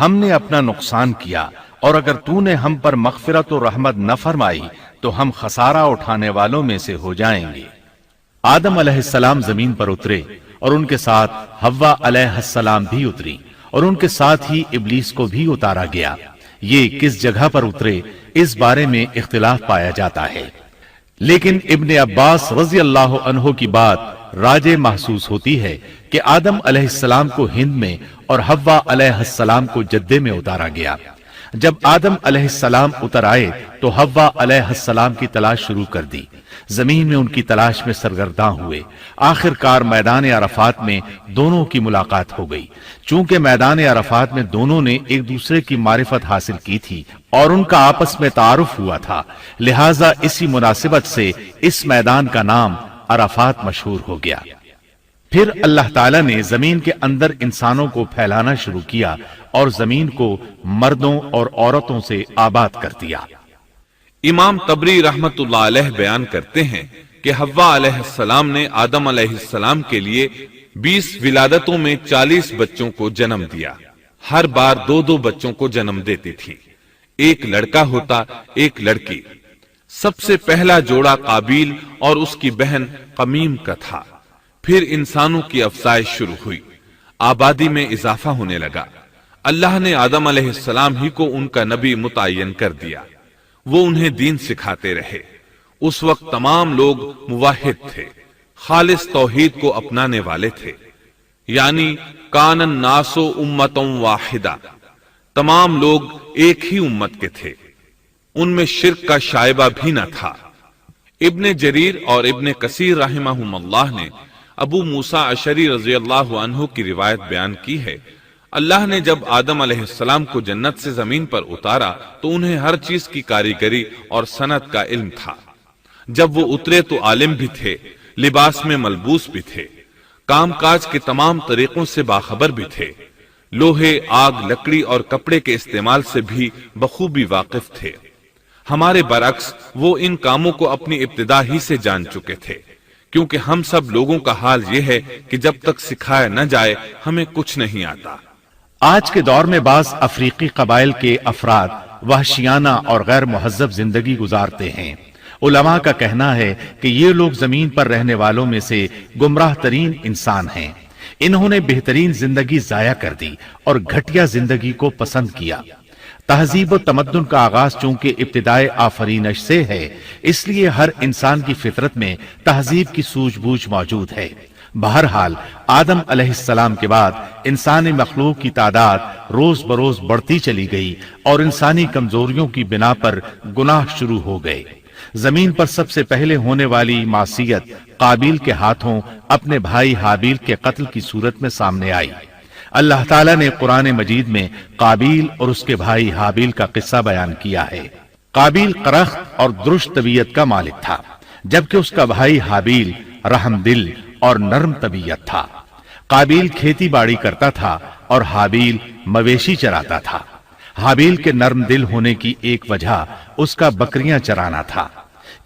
ہم نے اپنا نقصان کیا، اور اگر تو نے ہم پر مغفرت و رحمت نہ فرمائی تو ہم خسارہ اٹھانے والوں میں سے ہو جائیں گے۔ آدم علیہ السلام زمین پر اترے اور ان کے ساتھ حوا علیہ السلام بھی اتری، اور ان کے ساتھ ہی ابلیس کو بھی اتارا گیا۔ یہ کس جگہ پر اترے اس بارے میں اختلاف پایا جاتا ہے، لیکن ابن عباس رضی اللہ عنہ کی بات راجح محسوس ہوتی ہے کہ آدم علیہ السلام کو ہند میں اور حوا علیہ السلام کو جدے میں اتارا گیا۔ جب آدم علیہ السلام اتر آئے تو حوا علیہ السلام کی تلاش شروع کر دی، زمین میں ان کی تلاش میں سرگرداں ہوئے۔ آخر کار میدان عرفات میں دونوں کی ملاقات ہو گئی۔ چونکہ میدان عرفات میں دونوں نے ایک دوسرے کی معرفت حاصل کی تھی اور ان کا آپس میں تعارف ہوا تھا، لہٰذا اسی مناسبت سے اس میدان کا نام عرفات مشہور ہو گیا۔ پھر اللہ تعالیٰ نے زمین کے اندر انسانوں کو پھیلانا شروع کیا اور زمین کو مردوں اور عورتوں سے آباد کر دیا۔ امام طبری رحمت اللہ علیہ بیان کرتے ہیں کہ حوا علیہ السلام نے آدم علیہ السلام کے لیے 20 ولادتوں میں 40 بچوں کو جنم دیا۔ ہر بار 2 بچوں کو جنم دیتی تھی، ایک لڑکا ہوتا ایک لڑکی۔ سب سے پہلا جوڑا قابیل اور اس کی بہن قمیم کا تھا۔ پھر انسانوں کی افزائش شروع ہوئی، آبادی میں اضافہ ہونے لگا۔ اللہ نے آدم علیہ السلام ہی کو ان کا نبی متعین کر دیا، وہ انہیں دین سکھاتے رہے۔ اس وقت تمام لوگ موحد تھے، خالص توحید کو اپنانے والے تھے، یعنی کان الناس امۃ واحدہ، تمام لوگ ایک ہی امت کے تھے، ان میں شرک کا شائبہ بھی نہ تھا۔ ابن جریر اور ابن کثیر رحمہم اللہ نے ابو موسیٰ اشعری رضی اللہ عنہ کی روایت بیان کی ہے، اللہ نے جب آدم علیہ السلام کو جنت سے زمین پر اتارا تو انہیں ہر چیز کی کاریگری اور صنعت کا علم تھا۔ جب وہ اترے تو عالم بھی تھے، لباس میں ملبوس بھی تھے، کام کاج کے تمام طریقوں سے باخبر بھی تھے، لوہے، آگ، لکڑی اور کپڑے کے استعمال سے بھی بخوبی واقف تھے۔ ہمارے برعکس وہ ان کاموں کو اپنی ابتدا ہی سے جان چکے تھے، کیونکہ ہم سب لوگوں کا حال یہ ہے کہ جب تک سکھایا نہ جائے ہمیں کچھ نہیں آتا۔ آج کے دور میں بعض افریقی قبائل کے افراد وحشیانہ اور غیر مہذب زندگی گزارتے ہیں۔ علماء کا کہنا ہے کہ یہ لوگ زمین پر رہنے والوں میں سے گمراہ ترین انسان ہیں۔ انہوں نے بہترین زندگی ضائع کر دی اور گھٹیا زندگی کو پسند کیا۔ تہذیب و تمدن کا آغاز چونکہ ابتدائے آفرینش سے ہے، اس لیے ہر انسان کی فطرت میں تہذیب کی سوجھ بوجھ موجود ہے۔ بہرحال آدم علیہ السلام کے بعد انسانی مخلوق کی تعداد روز بروز بڑھتی چلی گئی اور انسانی کمزوریوں کی بنا پر گناہ شروع ہو گئے۔ زمین پر سب سے پہلے ہونے والی معصیت قابیل کے ہاتھوں اپنے بھائی حابیل کے قتل کی صورت میں سامنے آئی۔ اللہ تعالیٰ نے قرآن مجید میں قابیل اور اس کے بھائی حابیل کا قصہ بیان کیا ہے۔ قابیل قرخت اور درشت طبیعت کا مالک تھا، جبکہ اس کا بھائی حابیل رحم دل اور نرم طبیعت تھا۔ قابیل کھیتی باڑی کرتا تھا اور حابیل مویشی چراتا تھا۔ حابیل کے نرم دل ہونے کی ایک وجہ اس کا بکریاں چرانا تھا،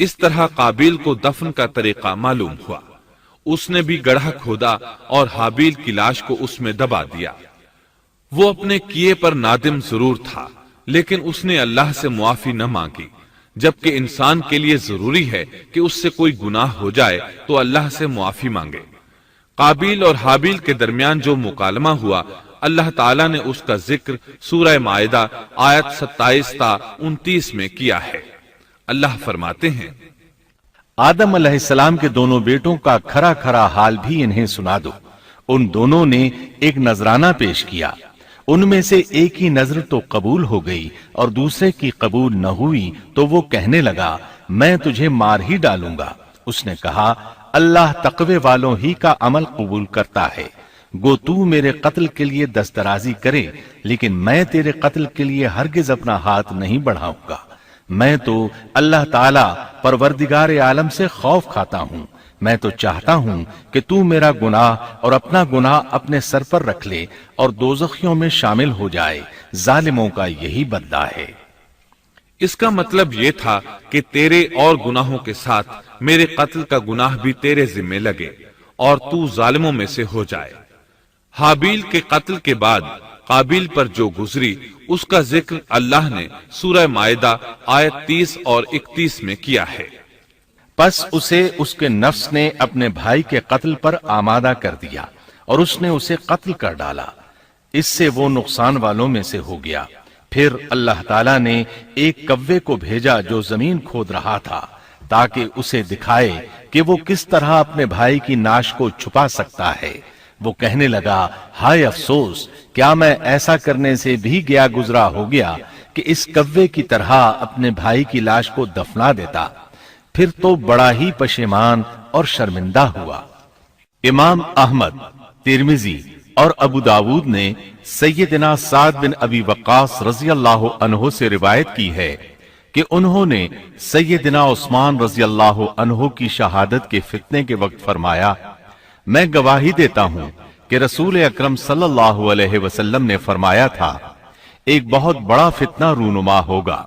اس طرح قابیل کو دفن کا طریقہ معلوم ہوا۔ اس نے بھی گڑھا کھودا اور حابیل کی لاش کو اس میں دبا دیا۔ وہ اپنے کیے پر نادم ضرور تھا، لیکن اس نے اللہ سے معافی نہ مانگی، جبکہ انسان کے لیے ضروری ہے کہ اس سے کوئی گناہ ہو جائے تو اللہ سے معافی مانگے۔ قابیل اور حابیل کے درمیان جو مکالمہ ہوا، اللہ تعالیٰ نے اس کا ذکر سورہ مائدہ آیت 27 تا 29 میں کیا ہے۔ اللہ فرماتے ہیں، آدم علیہ السلام کے دونوں بیٹوں کا کھرا کھرا حال بھی انہیں سنا دو۔ ان دونوں نے ایک نذرانہ پیش کیا، ان میں سے ایک کی نظر تو قبول ہو گئی اور دوسرے کی قبول نہ ہوئی، تو وہ کہنے لگا میں تجھے مار ہی ڈالوں گا۔ اس نے کہا اللہ تقوی والوں ہی کا عمل قبول کرتا ہے، گو تو میرے قتل کے لیے دسترازی کرے، لیکن میں تیرے قتل کے لیے ہرگز اپنا ہاتھ نہیں بڑھاؤں گا۔ میں تو اللہ تعالی پروردگار عالم سے خوف کھاتا ہوں، میں تو چاہتا ہوں کہ تو میرا گناہ اور اپنا گناہ اپنے سر پر رکھ لے اور دوزخیوں میں شامل ہو جائے، ظالموں کا یہی بدلہ ہے۔ اس کا مطلب یہ تھا کہ تیرے اور گناہوں کے ساتھ میرے قتل کا گناہ بھی تیرے ذمہ لگے اور تو ظالموں میں سے ہو جائے۔ حابیل کے قتل کے بعد قابیل پر جو گزری، اس کا ذکر اللہ نے سورہ مائدہ آیت 30 اور 31 میں کیا ہے۔ پس اسے اس کے نفس نے اپنے بھائی کے قتل پر آمادہ کر دیا اور اس نے اسے قتل کر ڈالا، اس سے وہ نقصان والوں میں سے ہو گیا۔ پھر اللہ تعالیٰ نے ایک کوے کو بھیجا جو زمین کھود رہا تھا، تاکہ اسے دکھائے کہ وہ کس طرح اپنے بھائی کی ناش کو چھپا سکتا ہے۔ وہ کہنے لگا ہائے افسوس، کیا میں ایسا کرنے سے بھی گیا گزرا ہو گیا کہ اس کوے کی طرح اپنے بھائی کی لاش کو دفنا دیتا، پھر تو بڑا ہی پشیمان اور شرمندہ ہوا۔ امام احمد، ترمذی اور ابو داود نے سیدنا سعد بن ابی وقاص رضی اللہ عنہ سے روایت کی ہے کہ انہوں نے سیدنا عثمان رضی اللہ عنہ کی شہادت کے فتنے کے وقت فرمایا، میں گواہی دیتا ہوں کہ رسول اکرم صلی اللہ علیہ وسلم نے فرمایا تھا، ایک بہت بڑا فتنہ رونما ہوگا،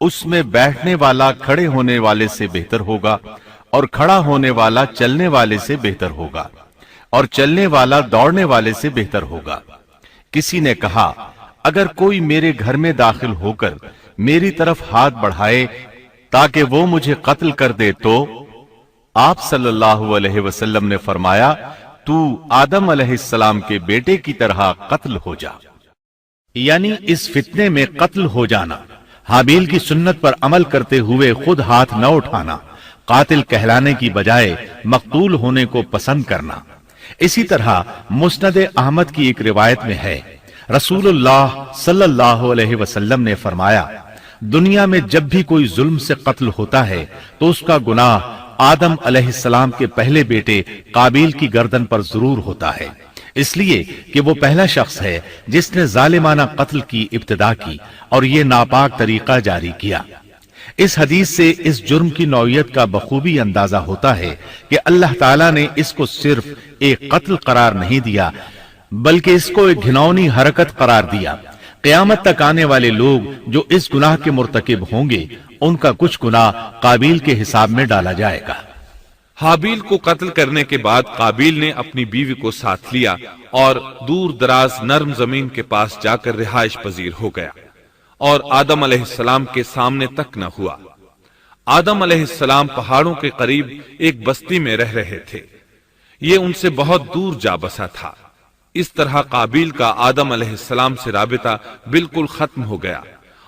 اس میں بیٹھنے والا کھڑے ہونے والے سے بہتر ہوگا اور کھڑا ہونے والا چلنے والے سے بہتر ہوگا اور چلنے والا دوڑنے والے سے بہتر ہوگا۔ کسی نے کہا اگر کوئی میرے گھر میں داخل ہو کر میری طرف ہاتھ بڑھائے تاکہ وہ مجھے قتل کر دے تو آپ صلی اللہ علیہ وسلم نے فرمایا تو آدم علیہ السلام کے بیٹے کی طرح قتل ہو جا، یعنی اس فتنے میں قتل ہو جانا، حابیل کی سنت پر عمل کرتے ہوئے خود ہاتھ نہ اٹھانا، قاتل کہلانے کی بجائے مقتول ہونے کو پسند کرنا۔ اسی طرح مسند احمد کی ایک روایت میں ہے، رسول اللہ صلی اللہ علیہ وسلم نے فرمایا، دنیا میں جب بھی کوئی ظلم سے قتل ہوتا ہے تو اس کا گناہ آدم علیہ السلام کے پہلے بیٹے قابیل کی گردن پر ضرور ہوتا ہے، اس لیے کہ وہ پہلا شخص ہے جس نے ظالمانہ قتل کی ابتدا کی اور یہ ناپاک طریقہ جاری کیا۔ اس حدیث سے اس جرم کی نوعیت کا بخوبی اندازہ ہوتا ہے کہ اللہ تعالیٰ نے اس کو صرف ایک قتل قرار نہیں دیا بلکہ اس کو ایک گھناؤنی حرکت قرار دیا۔ قیامت تک آنے والے لوگ جو اس گناہ کے مرتکب ہوں گے ان کا کچھ گناہ قابیل کے حساب میں ڈالا جائے گا۔ حابیل کو قتل کرنے کے بعد قابیل نے اپنی بیوی کو ساتھ لیا اور دور دراز نرم زمین کے پاس جا کر رہائش پذیر ہو گیا اور آدم علیہ السلام کے سامنے تک نہ ہوا۔ آدم علیہ السلام پہاڑوں کے قریب ایک بستی میں رہ رہے تھے، یہ ان سے بہت دور جا بسا تھا۔ اس طرح قابیل کا آدم علیہ السلام سے رابطہ بالکل ختم ہو گیا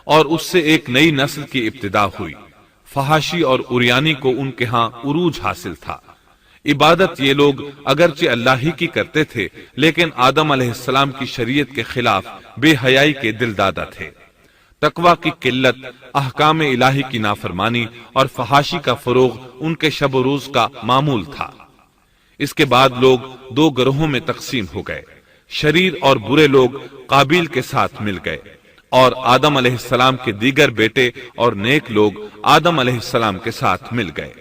اور اس سے ایک نئی نسل کی ابتدا ہوئی۔ فحاشی اور اریانی کو ان کے ہاں عروج حاصل تھا۔ عبادت یہ لوگ اگرچہ اللہ ہی کی کرتے تھے لیکن آدم علیہ السلام کی شریعت کے خلاف بے حیائی کے دل دادا تھے۔ تقوی کی قلت، احکام الہی کی نافرمانی اور فحاشی کا فروغ ان کے شب و روز کا معمول تھا۔ اس کے بعد لوگ دو گروہوں میں تقسیم ہو گئے، شریر اور برے لوگ قابیل کے ساتھ مل گئے اور آدم علیہ السلام کے دیگر بیٹے اور نیک لوگ آدم علیہ السلام کے ساتھ مل گئے۔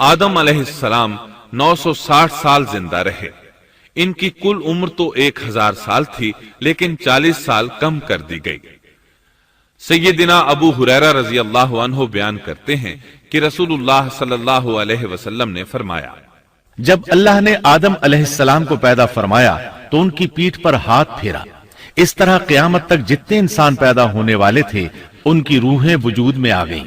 آدم علیہ السلام 960 سال زندہ رہے۔ ان کی کل عمر تو 1000 سال تھی لیکن 40 سال کم کر دی گئی۔ سیدنا ابو ہریرہ رضی اللہ عنہ بیان کرتے ہیں کہ رسول اللہ صلی اللہ علیہ وسلم نے فرمایا، جب اللہ نے آدم علیہ السلام کو پیدا فرمایا تو ان کی پیٹھ پر ہاتھ پھیرا، اس طرح قیامت تک جتنے انسان پیدا ہونے والے تھے ان کی روحیں وجود میں آ گئیں۔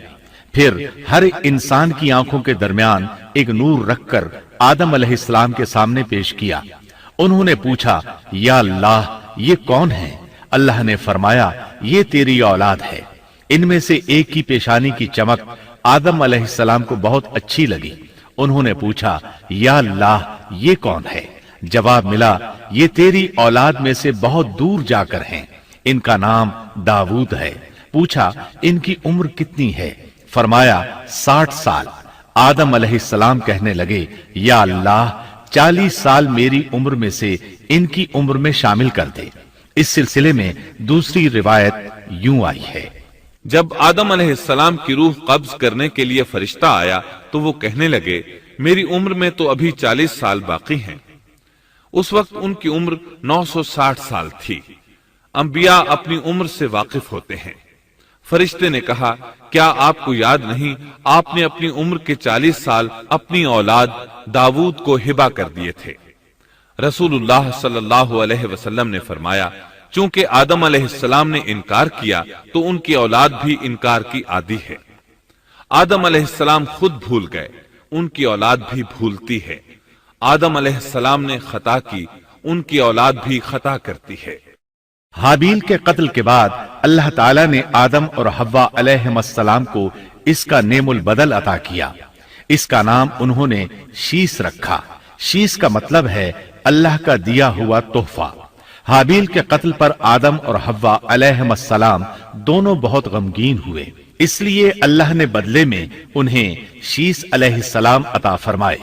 پھر ہر انسان کی آنکھوں کے درمیان ایک نور رکھ کر آدم علیہ السلام کے سامنے پیش کیا۔ انہوں نے پوچھا، یا اللہ یہ کون ہے؟ اللہ نے فرمایا، یہ تیری اولاد ہے۔ ان میں سے ایک کی پیشانی کی چمک آدم علیہ السلام کو بہت اچھی لگی۔ انہوں نے پوچھا، یا اللہ یہ کون ہے؟ جواب ملا، یہ تیری اولاد میں سے بہت دور جا کر ہیں، ان کا نام داؤد ہے۔ پوچھا، ان کی عمر کتنی ہے؟ فرمایا 60 سال۔ آدم علیہ السلام کہنے لگے، یا اللہ 40 سال میری عمر میں سے ان کی عمر میں شامل کر دے۔ اس سلسلے میں دوسری روایت یوں آئی ہے، جب آدم علیہ السلام کی روح قبض کرنے کے لیے فرشتہ آیا تو وہ کہنے لگے، میری عمر میں تو ابھی 40 سال باقی ہیں۔ اس وقت ان کی عمر 960 سال تھی۔ انبیاء اپنی عمر سے واقف ہوتے ہیں۔ فرشتے نے کہا، کیا آپ کو یاد نہیں آپ نے اپنی عمر کے 40 سال اپنی اولاد داؤد کو ہبہ کر دیے تھے؟ رسول اللہ صلی اللہ علیہ وسلم نے فرمایا، چونکہ آدم علیہ السلام نے انکار کیا تو ان کی اولاد بھی انکار کی عادی ہے۔ آدم علیہ السلام خود بھول گئے، ان کی اولاد بھی بھولتی ہے۔ آدم علیہ السلام نے خطا کی، ان کی اولاد بھی خطا کرتی ہے۔ حابیل کے قتل کے بعد اللہ تعالیٰ نے آدم اور حوا علیہ السلام کو اس کا نعم البدل عطا کیا۔ اس کا نام انہوں نے شیس رکھا۔ شیس کا مطلب ہے اللہ کا دیا ہوا تحفہ۔ حابیل کے قتل پر آدم اور حوا علیہ السلام دونوں بہت غمگین ہوئے، اس لیے اللہ نے بدلے میں انہیں شیس علیہ السلام عطا فرمائے۔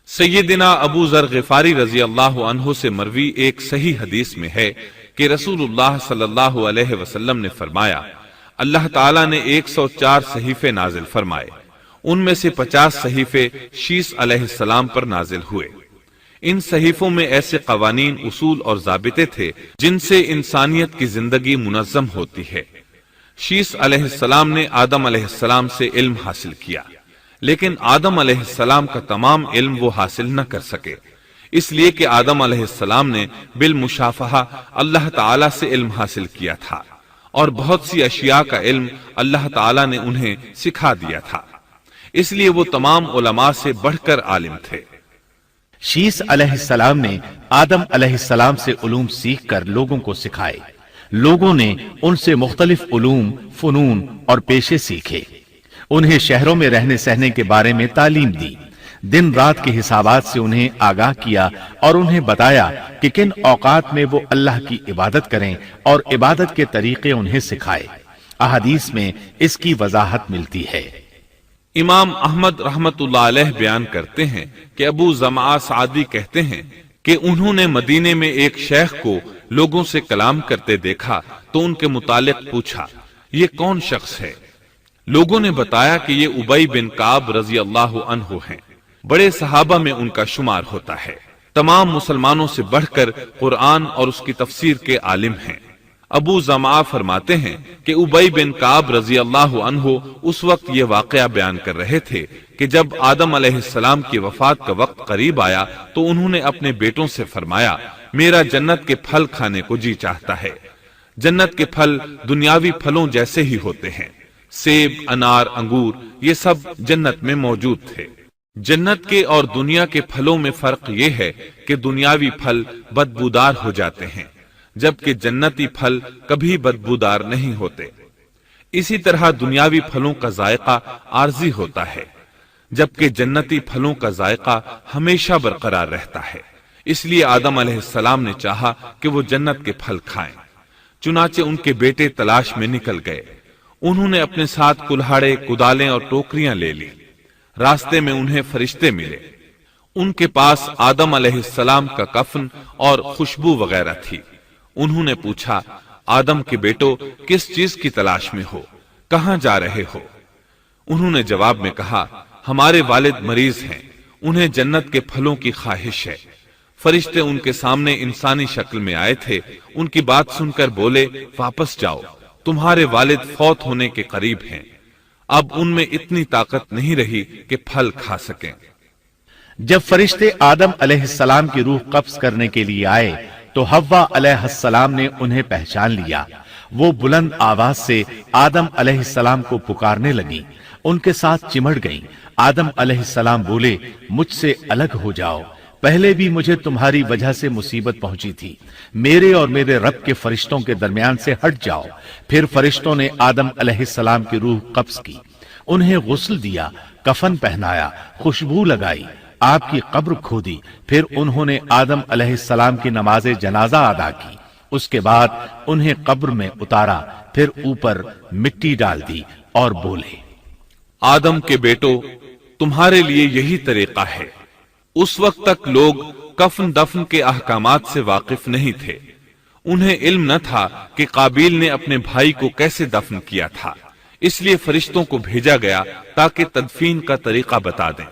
سیدنا ابو ذر غفاری رضی اللہ عنہ سے مروی ایک صحیح حدیث میں ہے کہ رسول اللہ صلی اللہ علیہ وسلم نے فرمایا، اللہ تعالیٰ نے 104 صحیفے نازل فرمائے، ان میں سے 50 صحیفے شیس علیہ السلام پر نازل ہوئے۔ ان صحیفوں میں ایسے قوانین، اصول اور ضابطے تھے جن سے انسانیت کی زندگی منظم ہوتی ہے۔ شیس علیہ السلام نے آدم علیہ السلام سے علم حاصل کیا، لیکن آدم علیہ السلام کا تمام علم وہ حاصل نہ کر سکے، اس لیے کہ آدم علیہ السلام نے بالمشافہہ اللہ تعالیٰ سے علم حاصل کیا تھا، اور بہت سی اشیاء کا علم اللہ تعالیٰ نے انہیں سکھا دیا تھا، اس لیے وہ تمام علماء سے بڑھ کر عالم تھے۔ شیس علیہ السلام نے آدم علیہ السلام سے علوم سیکھ کر لوگوں کو سکھائے۔ لوگوں نے ان سے مختلف علوم، فنون اور پیشے سیکھے۔ انہیں شہروں میں رہنے سہنے کے بارے میں تعلیم دی، دن رات کے حسابات سے انہیں آگاہ کیا اور انہیں بتایا کہ کن اوقات میں وہ اللہ کی عبادت کریں اور عبادت کے طریقے انہیں سکھائے۔ احادیث میں اس کی وضاحت ملتی ہے۔ امام احمد رحمت اللہ علیہ بیان کرتے ہیں کہ ابو زمعہ سعدی کہتے ہیں کہ انہوں نے مدینے میں ایک شیخ کو لوگوں سے کلام کرتے دیکھا تو ان کے متعلق پوچھا، یہ کون شخص ہے؟ لوگوں نے بتایا کہ یہ ابی بن کعب رضی اللہ عنہ ہیں، بڑے صحابہ میں ان کا شمار ہوتا ہے، تمام مسلمانوں سے بڑھ کر قرآن اور اس کی تفسیر کے عالم ہیں۔ ابو زمعہ فرماتے ہیں کہ ابی بن کعب رضی اللہ عنہ اس وقت یہ واقعہ بیان کر رہے تھے کہ جب آدم علیہ السلام کی وفات کا وقت قریب آیا تو انہوں نے اپنے بیٹوں سے فرمایا، میرا جنت کے پھل کھانے کو جی چاہتا ہے۔ جنت کے پھل دنیاوی پھلوں جیسے ہی ہوتے ہیں، سیب، انار، انگور، یہ سب جنت میں موجود تھے۔ جنت کے اور دنیا کے پھلوں میں فرق یہ ہے کہ دنیاوی پھل بدبودار ہو جاتے ہیں، جبکہ جنتی پھل کبھی بدبودار نہیں ہوتے۔ اسی طرح دنیاوی پھلوں کا ذائقہ عارضی ہوتا ہے، جبکہ جنتی پھلوں کا ذائقہ ہمیشہ برقرار رہتا ہے۔ اس لیے آدم علیہ السلام نے چاہا کہ وہ جنت کے پھل کھائیں، چنانچہ ان کے بیٹے تلاش میں نکل گئے۔ انہوں نے اپنے ساتھ کلہاڑے، کدالیں اور ٹوکریاں لے لی۔ راستے میں انہیں فرشتے ملے، ان کے پاس آدم علیہ السلام کا کفن اور خوشبو وغیرہ تھی۔ انہوں نے پوچھا، آدم کے بیٹو کس چیز کی تلاش میں ہو، کہاں جا رہے ہو؟ انہوں نے جواب میں کہا، ہمارے والد مریض ہیں، انہیں جنت کے پھلوں کی خواہش ہے۔ فرشتے ان کے سامنے انسانی شکل میں آئے تھے، ان کی بات سن کر بولے، واپس جاؤ، تمہارے والد فوت ہونے کے قریب ہیں، اب ان میں اتنی طاقت نہیں رہی کہ پھل کھا سکیں۔ جب فرشتے آدم علیہ السلام کی روح قبض کرنے کے لیے آئے تو حوا علیہ السلام نے انہیں پہچان لیا۔ وہ بلند آواز سے آدم علیہ السلام کو پکارنے لگی، ان کے ساتھ چمڑ گئیں۔ آدم علیہ السلام بولے، مجھ سے الگ ہو جاؤ، پہلے بھی مجھے تمہاری وجہ سے مصیبت پہنچی تھی، میرے اور میرے رب کے فرشتوں کے درمیان سے ہٹ جاؤ۔ پھر فرشتوں نے آدم علیہ السلام کی روح قبض کی، انہیں غسل دیا، کفن پہنایا، خوشبو لگائی، آپ کی قبر کھودی، پھر انہوں نے آدم علیہ السلام کی نماز جنازہ ادا کی، اس کے بعد انہیں قبر میں اتارا، پھر اوپر مٹی ڈال دی اور بولے، آدم کے بیٹو، تمہارے لیے یہی طریقہ ہے۔ اس وقت تک لوگ کفن دفن کے احکامات سے واقف نہیں تھے، انہیں علم نہ تھا کہ قابیل نے اپنے بھائی کو کیسے دفن کیا تھا، اس لیے فرشتوں کو بھیجا گیا تاکہ تدفین کا طریقہ بتا دیں۔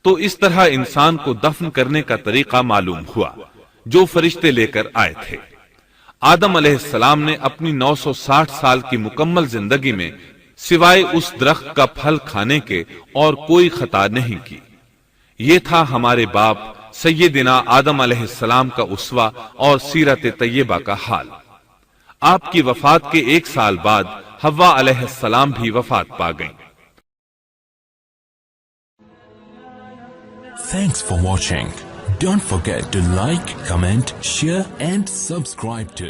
تو اس طرح انسان کو دفن کرنے کا طریقہ معلوم ہوا جو فرشتے لے کر آئے تھے۔ آدم علیہ السلام نے اپنی 960 سال کی مکمل زندگی میں سوائے اس درخت کا پھل کھانے کے اور کوئی خطا نہیں کی۔ یہ تھا ہمارے باپ سیدنا آدم علیہ السلام کا اسوہ اور سیرت طیبہ کا حال۔ آپ کی وفات کے 1 سال بعد حوا علیہ السلام بھی وفات پا گئیں۔ Thanks for watching. Don't forget to like, comment, share and subscribe to